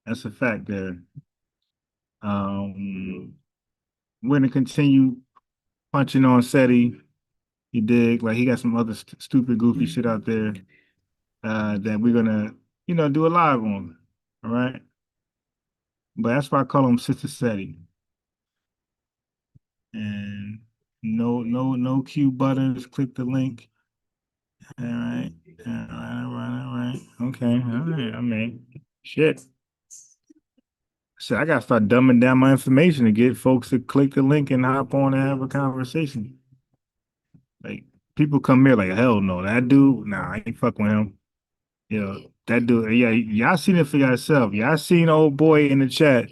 that's a fact there. We're gonna continue punching on Seti. You dig? Like he got some other stupid, goofy shit out there that we're gonna, do a live on. All right. But that's why I call him Sister Seti. And no Q butters. Click the link. All right. All right. Okay. All right. I mean, shit. So I gotta start dumbing down my information to get folks to click the link and hop on and have a conversation. Like people come here like, hell no, that dude, nah, I ain't fucking with him. That dude, yeah, y'all seen it for yourself. Y'all seen old boy in the chat,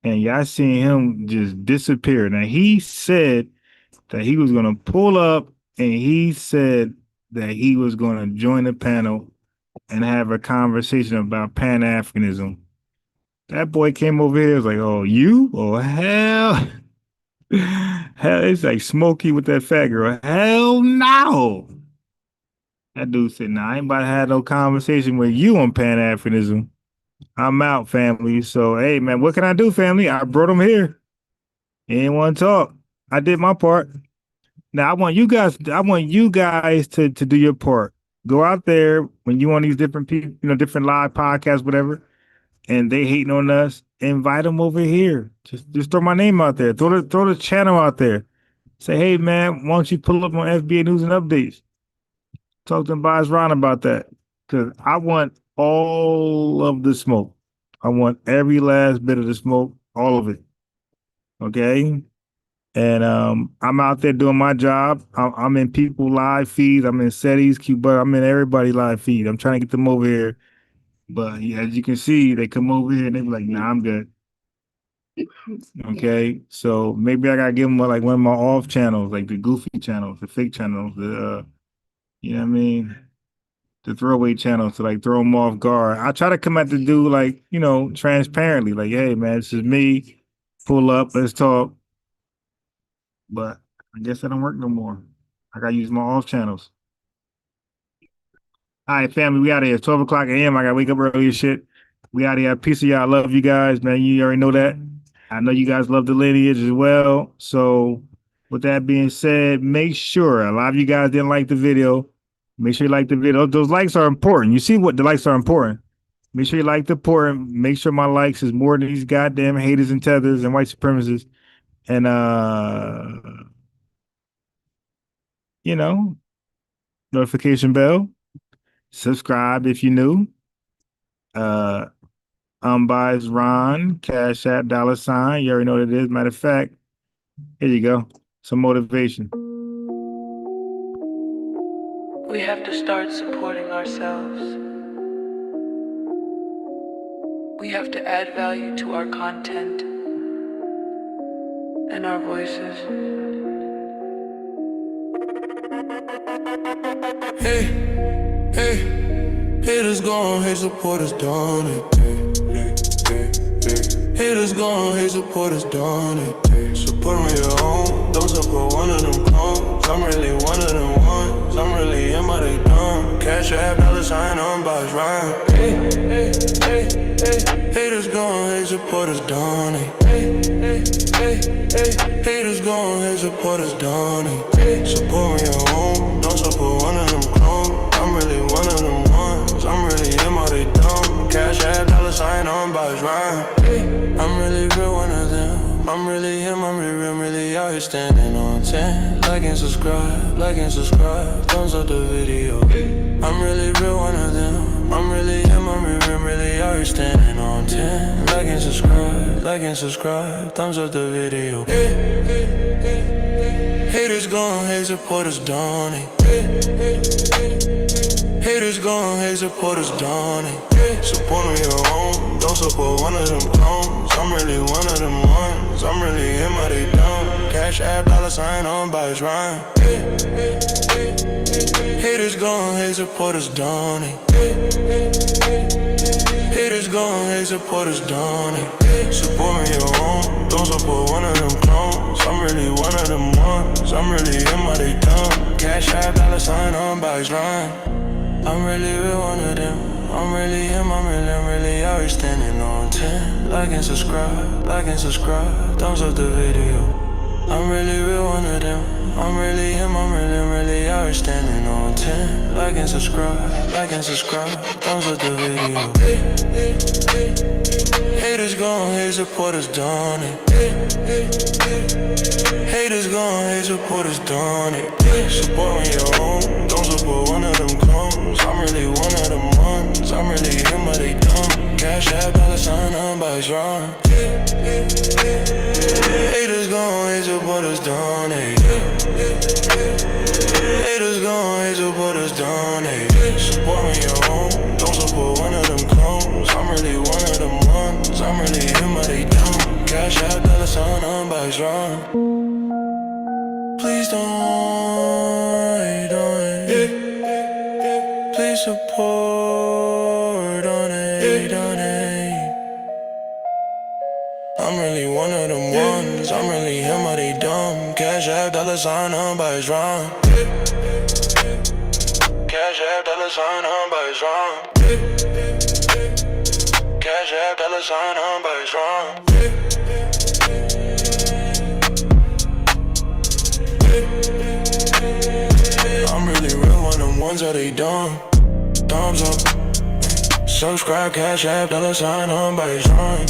and y'all seen him just disappear. Now he said that he was gonna pull up, and he said that he was gonna join the panel and have a conversation about Pan-Africanism. That boy came over here, was like, "Oh, you? Oh, hell, hell!" It's like Smokey with that fat girl. Hell no. That dude said, "Nah, I ain't about to have no conversation with you on Pan-Africanism. I'm out, family." So, hey, man, what can I do, family? I brought him here. He didn't want to talk. I did my part. Now, I want you guys to do your part. Go out there when you on these different people, different live podcasts, whatever, and they hating on us. Invite them over here. Just throw my name out there. Throw the channel out there. Say, hey, man, why don't you pull up on FBA News and Updates? Talk to Boz Ron about that, because I want all of the smoke. I want every last bit of the smoke, all of it. Okay, and I'm out there doing my job. I'm in people live feeds. I'm in Seti's, Cuba. I'm in everybody live feed. I'm trying to get them over here, but as you can see, they come over here and they be like, "Nah, I'm good." Okay, so maybe I gotta give him like one of my off channels, like the goofy channels, the fake channels, you know what I mean, the throwaway channels to like throw him off guard. I try to come at the dude like, you know, transparently, like, hey man, this is me. Pull up, let's talk. But I guess that don't work no more. I gotta use my off channels. All right, family, we out of here. 12 o'clock a.m. I gotta wake up early as shit. We out of here. Peace of y'all. I love you guys, man. You already know that. I know you guys love the lineage as well. So with that being said, make sure, a lot of you guys didn't like the video. Make sure you like the video. Those likes are important. You see what the likes are important. Make sure you like the important. Make sure my likes is more than these goddamn haters and tethers and white supremacists. And you know, notification bell. Subscribe if you're new. Unbiased Ron, Cash App, $. You already know what it is. Matter of fact, here you go. Some motivation. We have to start supporting ourselves. We have to add value to our content and our voices. Hey, haters gone, hate supporters done it. Haters gone, hate supporters done it. Support me your own, don't support one of them clones. I'm really one of them ones. I'm really in my they dumb. Cash App, $, unbiased rhyme. Haters gone, hate supporters done it. Haters gone, hate supporters done it. Support me your own, don't support one of them clones. I'm really one of them ones. I'm really in my they dumb. Cash App, $, unbiased rhyme. I'm really real one of them. I'm really him, I'm really out here standing on 10. Like and subscribe, thumbs up the video. I'm really real one of them. I'm really him, I'm really out here standing on 10. Like and subscribe, thumbs up the video. Haters gone, hate supporters done it. Haters gone, hate supporters done it. Support me your own, don't support one of them clones. I'm really one of them ones. I'm really in my they dumb. Cash App, $, unbiased rhyme. Haters gone, hate supporters done it. Haters gone, hate supporters done it. Support me your own, don't support one of them clones. I'm really one of them ones. I'm really in my they dumb. Cash App, $, unbiased rhyme. I'm really real one of them. I'm really him, I'm really out here standing on 10. Like and subscribe, thumbs up the video. I'm really real one of them. I'm really him, I'm really out here standing on 10. Like and subscribe, thumbs up the video. Haters gone, hate supporters done it. Haters gone, hate supporters done it. Support me your own, don't support one of them clones. I'm really one of them ones. I'm really him, but they dumb. Cash App, $, unbiased rhyme. Haters gone, hate supporters done it. Haters gone, hate supporters done it. Support me your own, don't support one of them clones. I'm really one of them ones. I'm really him, but they dumb. Cash App, $, unbiased rhyme. Please don't hate on it. Please support on it, on it. I'm really one of them ones. I'm really him, but they dumb. Cash App, $, unbiased rhyme. Cash App, $, unbiased rhyme. Cash App, $, unbiased rhyme. I'm really real one of them ones that they dumb. Thumbs up. Subscribe, Cash App, $, unbiased rhyme.